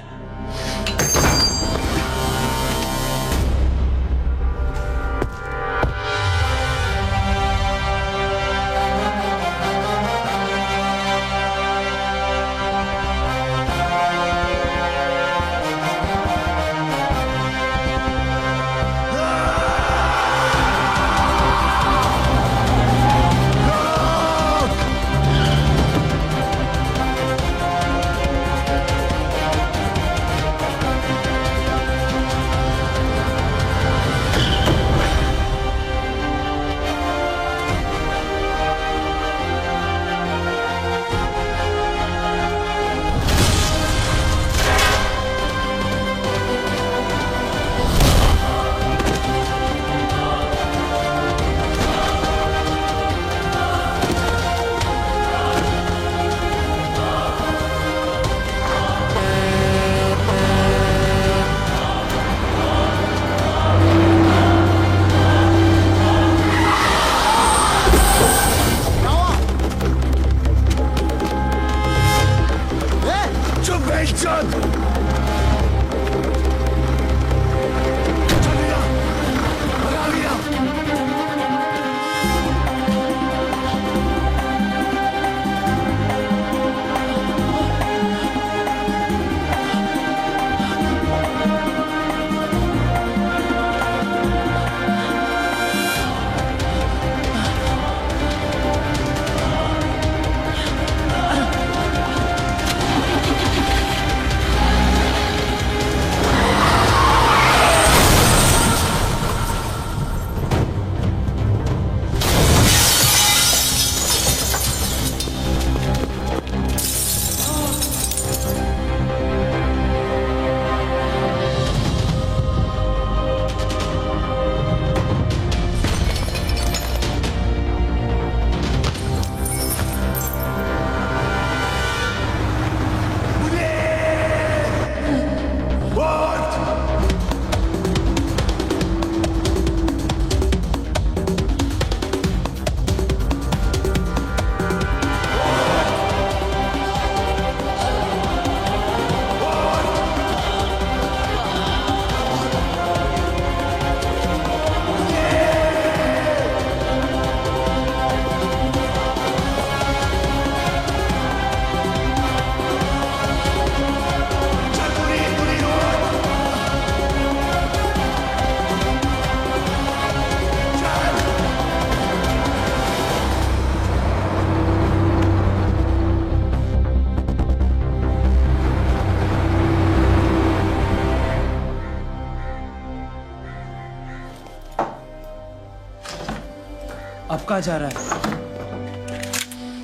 [SPEAKER 7] अब कहाँ जा रहा है?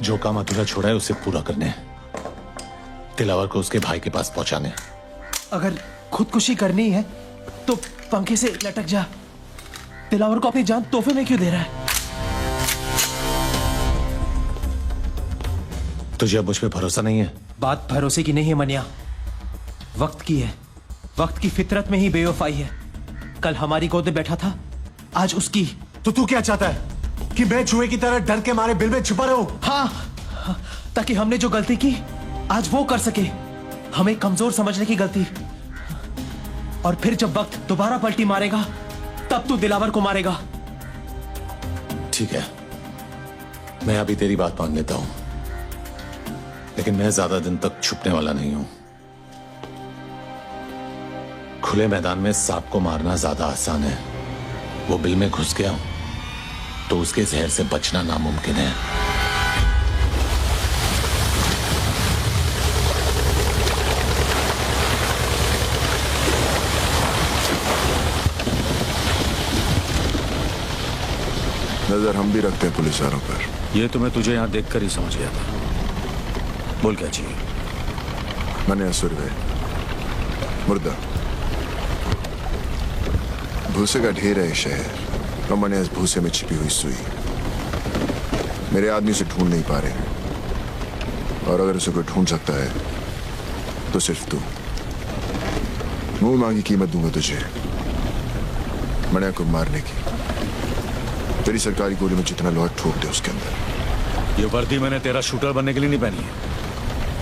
[SPEAKER 16] जो काम अधूरा छोड़ा है उसे पूरा करने, दिलावर को उसके भाई के पास पहुंचाने।
[SPEAKER 7] अगर खुदकुशी करनी है तो पंखे से लटक जा। दिलावर को अपनी जान तोहफे में क्यों दे रहा है?
[SPEAKER 16] तुझे अब मुझ पे भरोसा नहीं है?
[SPEAKER 7] बात भरोसे की नहीं है मनिया, वक्त की है, वक्त की फितरत में ही बेवफाई है। कल हमारी गोद में बैठा था, आज उसकी।
[SPEAKER 14] तो तू क्या चाहता है कि मैं चूहे की तरह डर के मारे बिल में छुपा रहूं?
[SPEAKER 7] हाँ, ताकि हमने जो गलती की आज वो कर सके, हमें कमजोर समझने की गलती। और फिर जब वक्त दोबारा पलटी मारेगा तब तू दिलावर को मारेगा।
[SPEAKER 16] ठीक है, मैं अभी तेरी बात मान लेता हूं, लेकिन मैं ज्यादा दिन तक छुपने वाला नहीं हूं। खुले मैदान में सांप को मारना ज्यादा आसान है। वो बिल में घुस गया तो उसके जहर से बचना नामुमकिन है।
[SPEAKER 12] नजर हम भी रखते हैं पुलिस वालों पर।
[SPEAKER 5] ये तो मैं तुझे यहां देखकर ही समझ गया था। बोल क्या चाहिए?
[SPEAKER 12] मन्या सुरवे, मुर्दा। भूसे का ढेर है शहर, और मन्या इस भूसे में छिपी हुई सुई। मेरे आदमी से ढूंढ नहीं पा रहे, और अगर उसे कोई ढूंढ सकता है तो सिर्फ तू। मुंह मांगी कीमत दूंगा तुझे मन्या को मारने की। तेरी सरकारी गोली में जितना लोहा ठोक दे उसके अंदर।
[SPEAKER 5] ये वर्दी मैंने तेरा शूटर बनने के लिए नहीं पहनी है।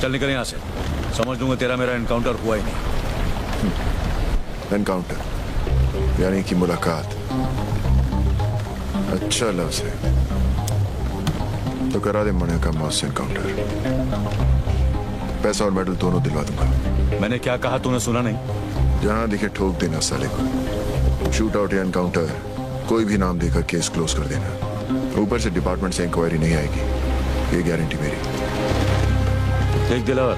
[SPEAKER 5] चल निकल यहां से, समझ लूंगा तेरा मेरा एनकाउंटर हुआ ही नहीं।
[SPEAKER 12] एनकाउंटर यानी कि मुलाकात। अच्छा लफ्ज है, तो करा दे मन्या का मौत से एनकाउंटर। पैसा और मेडल दोनों दिलवा दूंगा।
[SPEAKER 5] मैंने क्या कहा तूने सुना नहीं?
[SPEAKER 12] जहां दिखे ठोक देना साले को। शूट आउट या एनकाउंटर, कोई भी नाम देकर केस क्लोज कर देना। ऊपर से डिपार्टमेंट से इंक्वायरी नहीं आएगी, ये गारंटी मेरी।
[SPEAKER 5] देख दिलावर,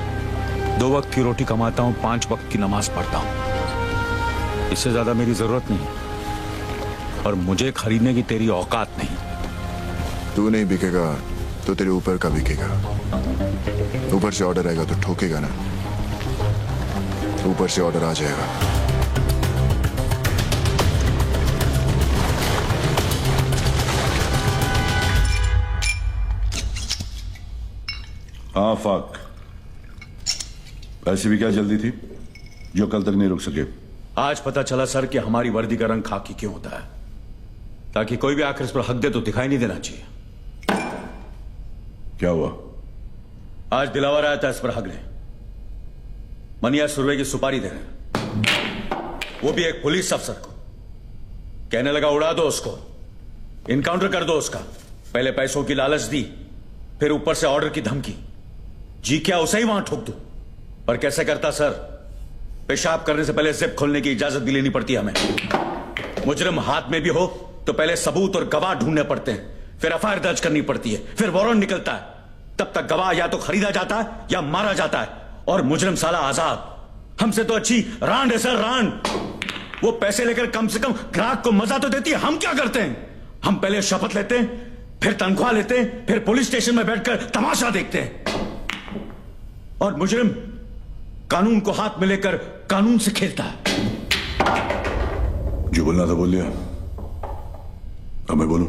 [SPEAKER 5] 2 वक्त की रोटी कमाता हूं, 5 वक्त की नमाज पढ़ता हूं। इससे ज्यादा मेरी जरूरत नहीं, और मुझे खरीदने की तेरी औकात नहीं।
[SPEAKER 12] तू नहीं बिकेगा तो तेरे ऊपर का बिकेगा। ऊपर से ऑर्डर आएगा तो ठोकेगा ना। ऊपर से ऑर्डर आ जाएगा।
[SPEAKER 11] हाँ फाक, ऐसी भी क्या जल्दी थी जो कल तक नहीं रुक सके?
[SPEAKER 5] आज पता चला सर कि हमारी वर्दी का रंग खाकी क्यों होता है, ताकि कोई भी आकर इस पर हक दे तो दिखाई नहीं देना चाहिए।
[SPEAKER 11] क्या हुआ?
[SPEAKER 5] आज दिलावर आया था इस पर हकने। मनिया सुरवे की सुपारी दे रहे, वो भी एक पुलिस अफसर को। कहने लगा उड़ा दो उसको, इनकाउंटर कर दो उसका। पहले पैसों की लालच दी, फिर ऊपर से ऑर्डर की धमकी। जी क्या उसे ही वहां ठोक दो। पर कैसे करता सर? पेशाब करने से पहले जिप खोलने की इजाजत भी लेनी पड़ती है हमें। मुजरिम हाथ में भी हो तो पहले सबूत और गवाह ढूंढने पड़ते हैं, फिर एफआईआर दर्ज करनी पड़ती है, फिर वारंट निकलता है। तब तक गवाह या तो खरीदा जाता है या मारा जाता है, और मुजरिम साला आजाद। हमसे तो अच्छी रांड है सर, रांड। वो पैसे लेकर कम से कम ग्राहक को मजा तो देती है। हम क्या करते हैं? हम पहले शपथ लेते हैं, फिर तनख्वाह लेते हैं, फिर पुलिस स्टेशन में बैठकर तमाशा देखते हैं। और मुजरिम कानून को हाथ में लेकर कानून से खेलता है।
[SPEAKER 11] जो बोलना था बोल लिया, अब मैं बोलूं?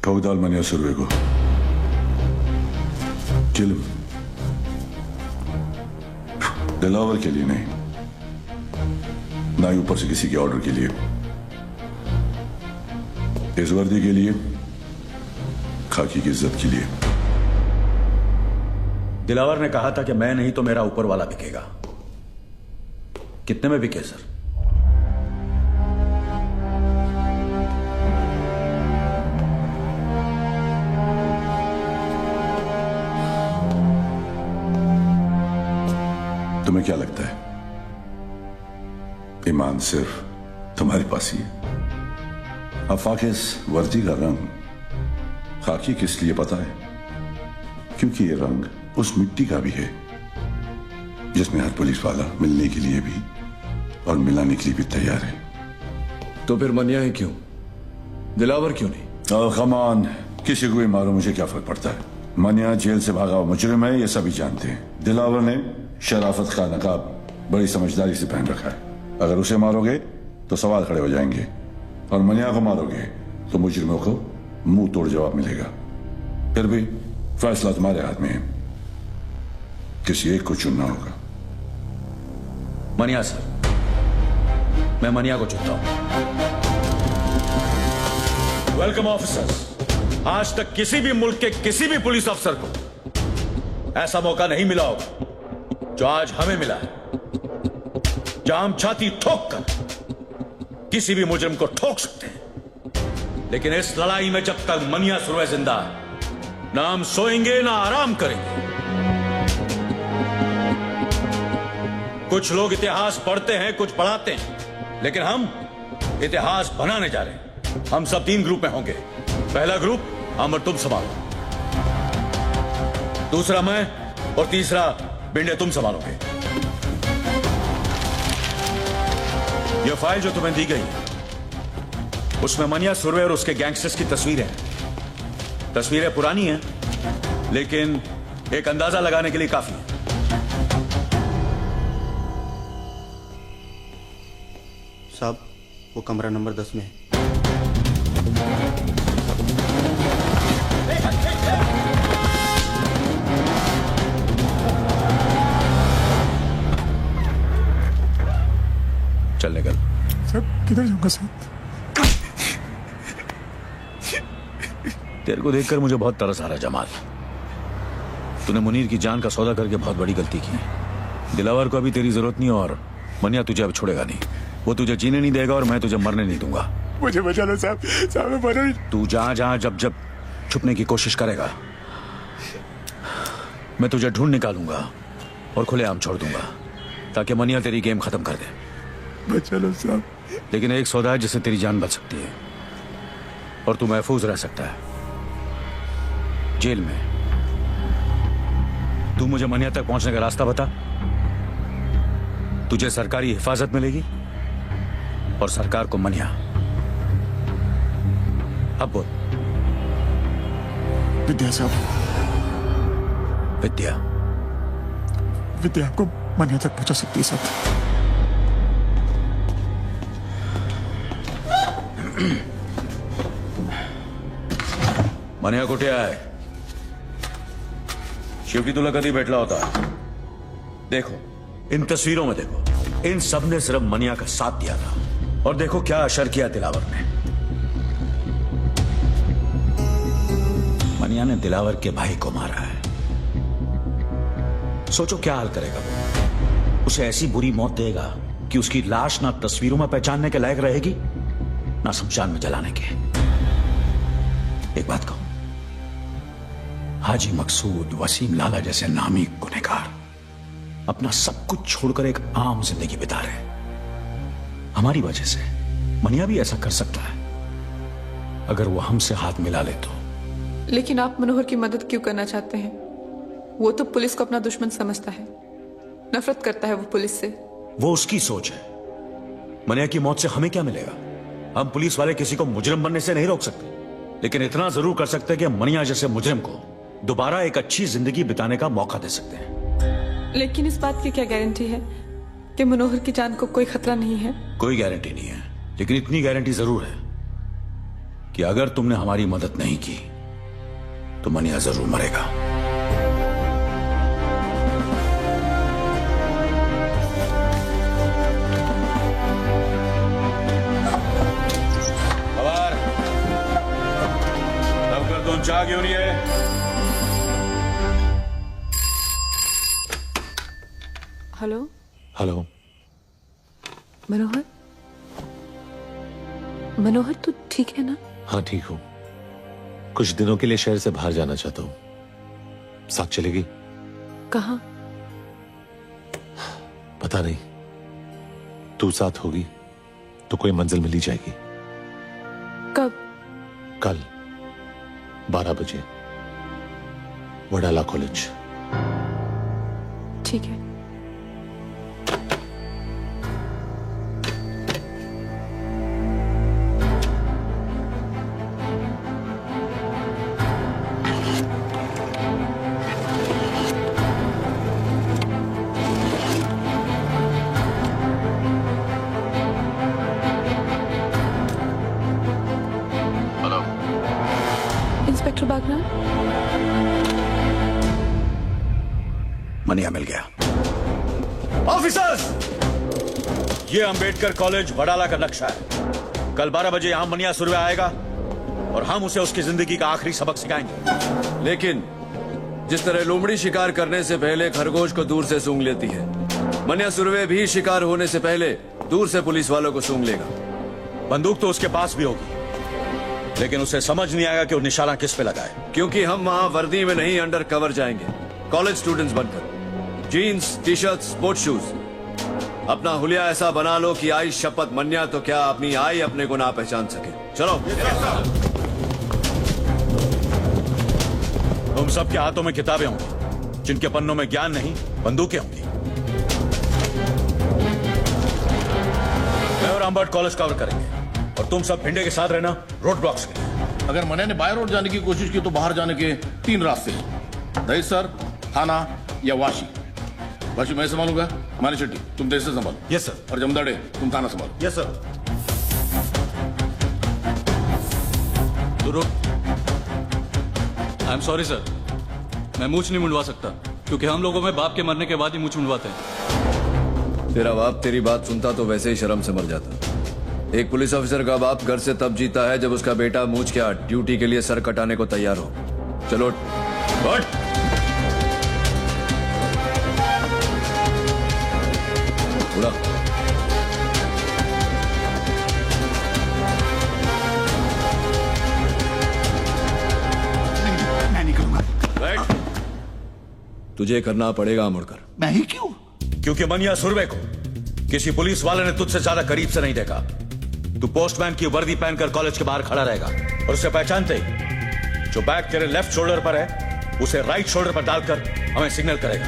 [SPEAKER 11] ठोक डाल मनिया सुरवे को। चिल, दिलावर के लिए नहीं, ना ही ऊपर से किसी के ऑर्डर के लिए। इस वर्दी के लिए, खाकी की इज्जत के लिए।
[SPEAKER 5] दिलावर ने कहा था कि मैं नहीं तो मेरा ऊपर वाला बिकेगा। कितने में बिके सर?
[SPEAKER 11] तुम्हें क्या लगता है ईमान सिर्फ तुम्हारे पास ही है? आफाक, इस वर्दी का रंग खाकी किस लिए पता है? क्योंकि ये रंग उस मिट्टी का भी है जिसमें हर पुलिस वाला मिलने के लिए भी और मिलाने के लिए भी तैयार है।
[SPEAKER 13] तो फिर मनिया ही क्यों, दिलावर क्यों नहीं?
[SPEAKER 11] कमान, किसी को भी मारो, मुझे क्या फर्क पड़ता है। मनिया जेल से भागा हुआ मुजरिम है, ये सभी जानते हैं। दिलावर ने शराफत का नकाब बड़ी समझदारी से पहन रखा है। अगर उसे मारोगे तो सवाल खड़े हो जाएंगे, और मनिया को मारोगे तो मुजरिमों को मुंह तोड़ जवाब मिलेगा। फिर भी फैसला तुम्हारे हाथ में है।
[SPEAKER 1] किसी एक को चुनना होगा।
[SPEAKER 5] मनिया सर, मैं मनिया को चुनता हूं। Welcome officers. आज तक किसी भी मुल्क के किसी भी पुलिस अफसर को ऐसा मौका नहीं मिला होगा जो आज हमें मिला है, जहां हम छाती ठोक कर किसी भी मुजरिम को ठोक सकते हैं। लेकिन इस लड़ाई में जब तक मनिया सुरवे जिंदा है, ना हम सोएंगे ना आराम करेंगे। कुछ लोग इतिहास पढ़ते हैं, कुछ पढ़ाते हैं, लेकिन हम इतिहास बनाने जा रहे हैं। हम सब 3 ग्रुप में होंगे। पहला ग्रुप अमर तुम संभालो, दूसरा मैं, और तीसरा बिंडे तुम संभालोगे। यह फाइल जो तुम्हें दी गई है, उसमें मनिया सुरवे और उसके गैंगस्टर्स की तस्वीरें हैं। तस्वीरें पुरानी हैं, लेकिन एक अंदाजा लगाने के लिए काफी है।
[SPEAKER 22] साहब, वो कमरा नंबर 10 में है।
[SPEAKER 5] चल निकल।
[SPEAKER 8] सर किधर जाऊंगा सर?
[SPEAKER 5] तेरे को देखकर मुझे बहुत तरस आ रहा है जमाल। तूने मुनीर की जान का सौदा करके बहुत बड़ी गलती की। दिलावर को अभी तेरी जरूरत नहीं, और मनिया तुझे अब छोड़ेगा नहीं। वो तुझे जीने नहीं देगा और मैं तुझे मरने नहीं दूंगा।
[SPEAKER 8] मुझे बचा लो साहब, साहब मैं मर नहीं।
[SPEAKER 5] तू जहां जहां जब जब छुपने की कोशिश करेगा, मैं तुझे ढूंढ निकालूंगा और खुलेआम छोड़ दूंगा, ताकि मनिया तेरी गेम खत्म कर दे।
[SPEAKER 8] बचा लो साहब।
[SPEAKER 5] लेकिन एक सौदा है जिससे तेरी जान बच सकती है और तू महफूज रह सकता है जेल में। तू मुझे मनिया तक पहुंचने का रास्ता बता। तुझे सरकारी हिफाजत मिलेगी और सरकार को मनिया। अब बोल।
[SPEAKER 8] विद्या साहब।
[SPEAKER 5] विद्या?
[SPEAKER 8] विद्या आपको मनिया तक पहुंचा सकती है साहब।
[SPEAKER 5] मनिया कुठे आहे? शेवटी तुला कधी भेटला होता? देखो, इन तस्वीरों में देखो, इन सब ने सिर्फ मनिया का साथ दिया था, और देखो क्या असर किया दिलावर ने। मनिया ने दिलावर के भाई को मारा है। सोचो क्या हाल करेगा वो। उसे ऐसी बुरी मौत देगा कि उसकी लाश ना तस्वीरों में पहचानने के लायक रहेगी, ना शमशान में जलाने के। एक बात कहूं, हाजी मकसूद, वसीम लाला जैसे नामी गुनहगार अपना सब कुछ छोड़कर एक आम जिंदगी बिता रहे हैं। हमारी वजह से मनिया भी ऐसा कर सकता है अगर वो हमसे हाथ मिला ले तो।
[SPEAKER 4] लेकिन आप मनोहर की मदद क्यों करना चाहते हैं? वो तो पुलिस को अपना दुश्मन समझता है, नफरत करता है वो पुलिस से।
[SPEAKER 5] वो उसकी सोच है। मनिया की मौत से हमें क्या मिलेगा? हम पुलिस वाले किसी को मुजरिम बनने से नहीं रोक सकते, लेकिन इतना जरूर कर सकते हैं कि मनिया जैसे मुजरिम को दोबारा एक अच्छी जिंदगी बिताने का मौका दे सकते हैं।
[SPEAKER 4] लेकिन इस बात की क्या गारंटी है कि मनोहर की जान को कोई खतरा नहीं है?
[SPEAKER 5] कोई गारंटी नहीं है, लेकिन इतनी गारंटी जरूर है कि अगर तुमने हमारी मदद नहीं की तो मनिया जरूर मरेगा। तुम चाह क्यों नहीं है?
[SPEAKER 4] Hello
[SPEAKER 16] hello.
[SPEAKER 4] मनोहर, मनोहर तू ठीक है ना?
[SPEAKER 16] हाँ ठीक हूं। कुछ दिनों के लिए शहर से बाहर जाना चाहता हूं, साथ चलेगी?
[SPEAKER 4] कहाँ?
[SPEAKER 16] पता नहीं, तू साथ होगी तो कोई मंजिल मिल ही जाएगी।
[SPEAKER 4] कब?
[SPEAKER 16] कल 12 बजे वडाला कॉलेज।
[SPEAKER 4] ठीक है।
[SPEAKER 1] मनिया मिल गया।
[SPEAKER 5] ऑफिसर्स, ये अंबेडकर कॉलेज वडाला का नक्शा है। कल 12 बजे यहां मनिया सुरवे आएगा और हम उसे उसकी जिंदगी का आखिरी सबक सिखाएंगे।
[SPEAKER 13] लेकिन जिस तरह लोमड़ी शिकार करने से पहले खरगोश को दूर से सूंघ लेती है, मनिया सुरवे भी शिकार होने से पहले दूर से पुलिस वालों को सूंघ लेगा।
[SPEAKER 5] बंदूक तो उसके पास भी होगी, लेकिन उसे समझ नहीं आएगा कि वो निशाना किस पे लगाए।
[SPEAKER 13] क्योंकि हम वहां वर्दी में नहीं, अंडर कवर जाएंगे, कॉलेज स्टूडेंट्स बनकर। Jeans, T shirt, sports shoes. अपना हुलिया ऐसा बना लो कि आई शपथ मन्या तो क्या अपनी आई अपने को ना पहचान सके। चलो।
[SPEAKER 5] तुम सबके हाथों में किताबें होंगी, जिनके पन्नों में ज्ञान नहीं, बंदूकें होंगी। मैं और आम्बर्ट कॉलेज कवर करेंगे और तुम सब भिंडे के साथ रहना रोड ब्लॉक्स के।
[SPEAKER 18] अगर मने ने बाय रोड जाने की कोशिश की तो बाहर जाने के 3 रास्ते हैं, दहीसर, थाना या वाशी। वाशी मैं संभालूंगा, मानी शेट्टी तुम दहीसर संभालो।
[SPEAKER 3] Yes sir.
[SPEAKER 18] और जमदाड़े तुम थाना संभालो।
[SPEAKER 3] Yes sir. I am sorry sir, मैं मूछ नहीं मुंडवा सकता, क्योंकि हम लोगों में बाप के मरने के बाद ही मूछ मुंडवाते हैं।
[SPEAKER 13] तेरा बाप तेरी बात सुनता तो वैसे ही शर्म से मर जाता। एक पुलिस ऑफिसर का बाप घर से तब जीता है जब उसका बेटा मूछ के ड्यूटी के लिए सर कटाने को तैयार हो। चलो उठ। उड़ा।
[SPEAKER 1] मैं नहीं करूंगा।
[SPEAKER 13] बैठ। तुझे करना पड़ेगा मुड़कर।
[SPEAKER 1] मैं ही क्यों?
[SPEAKER 5] क्योंकि मनिया सुरवे को किसी पुलिस वाले ने तुझसे ज्यादा करीब से नहीं देखा। तू पोस्टमैन की वर्दी पहनकर कॉलेज के बाहर खड़ा रहेगा और उसे पहचानते ही जो बैग तेरे लेफ्ट शोल्डर पर है उसे राइट शोल्डर पर डालकर हमें सिग्नल करेगा।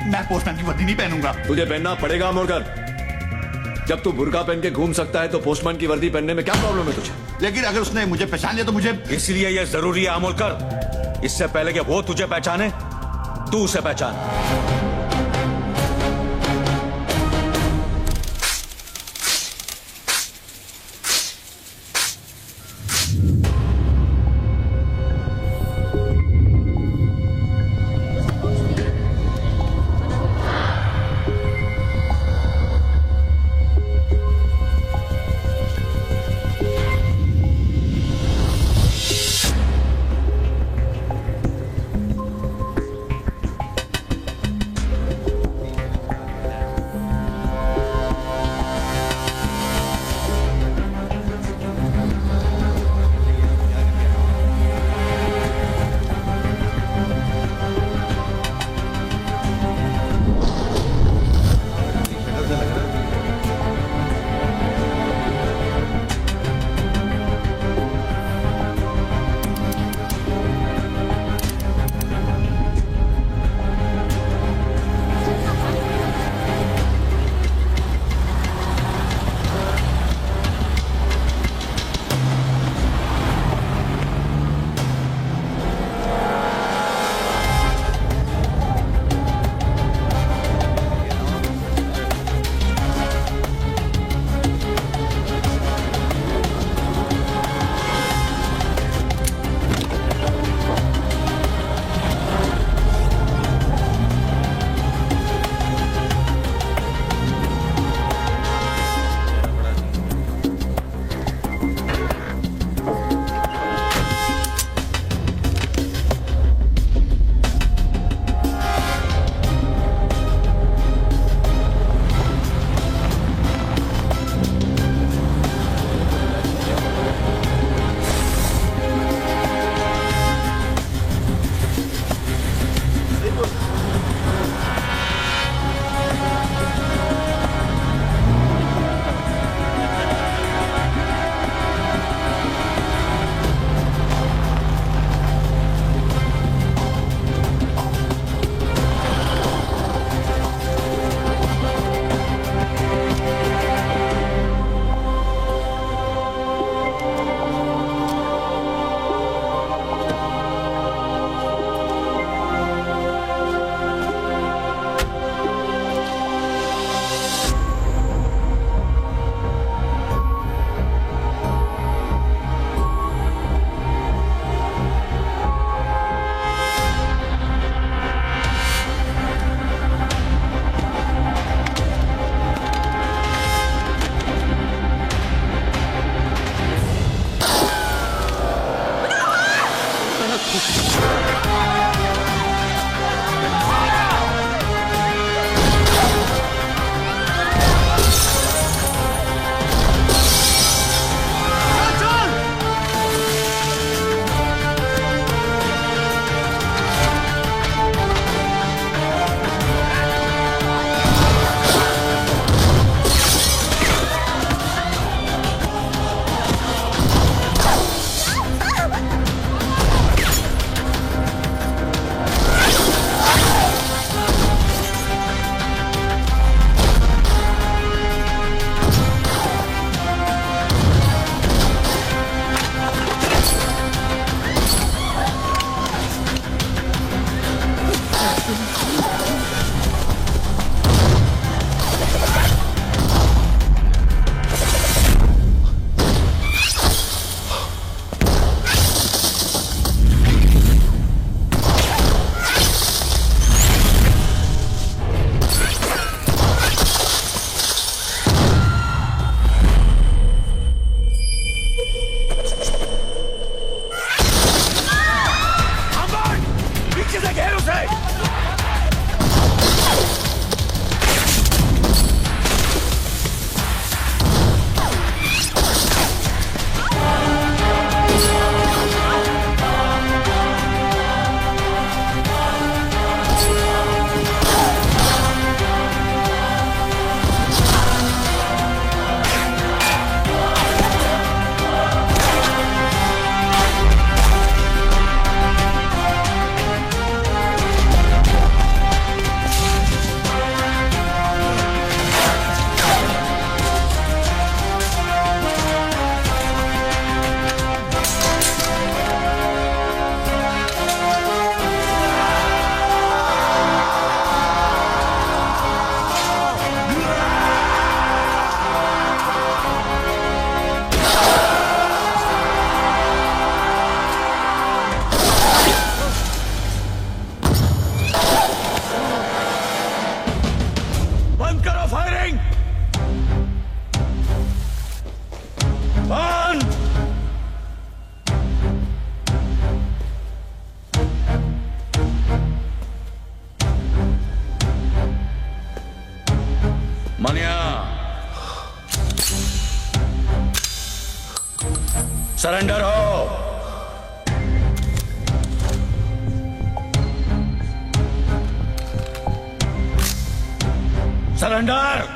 [SPEAKER 1] मैं पोस्टमैन की वर्दी नहीं पहनूंगा।
[SPEAKER 13] तुझे पहनना पड़ेगा मुड़कर। जब तू बुर्का पहन के घूम सकता है तो पोस्टमैन की वर्दी पहनने में क्या प्रॉब्लम है तुझे?
[SPEAKER 1] लेकिन अगर उसने मुझे पहचान लिया तो मुझे।
[SPEAKER 5] इसलिए यह जरूरी है अमोलकर, इससे पहले कि वो तुझे पहचाने तू उसे पहचान। सरेंडर हो। सरेंडर।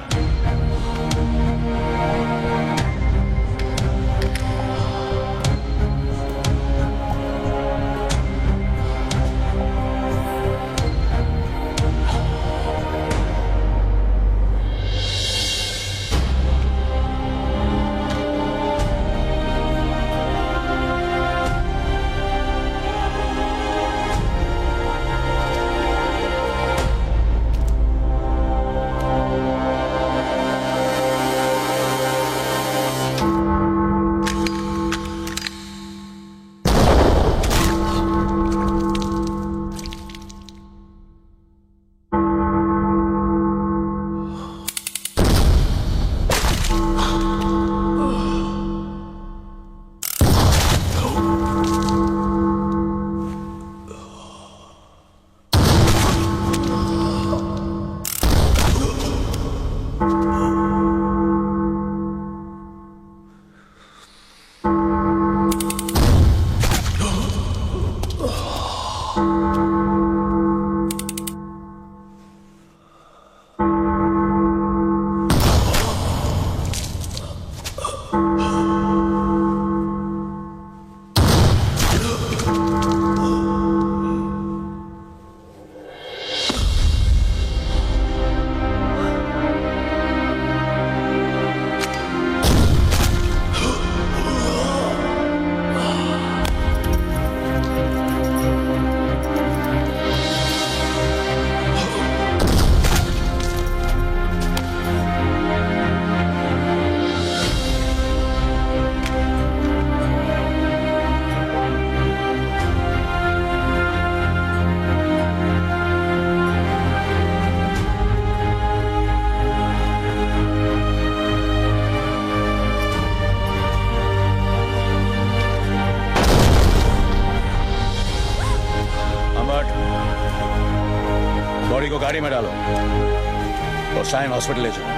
[SPEAKER 5] बॉडी को गाड़ी में डालो और साइन हॉस्पिटल ले जाओ।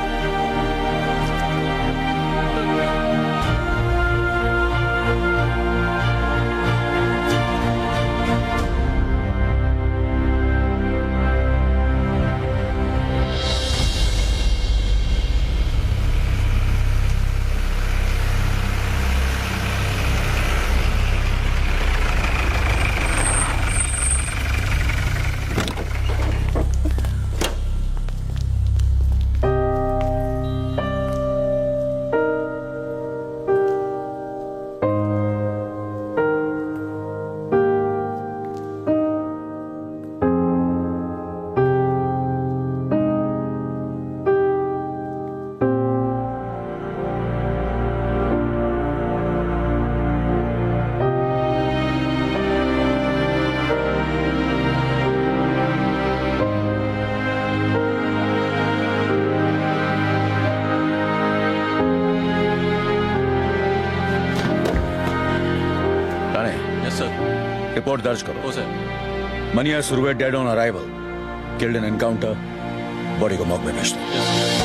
[SPEAKER 5] रिपोर्ट दर्ज करो। Sir. Manya Surve dead on arrival, killed in encounter, body को मॉर्ग में भेज दो।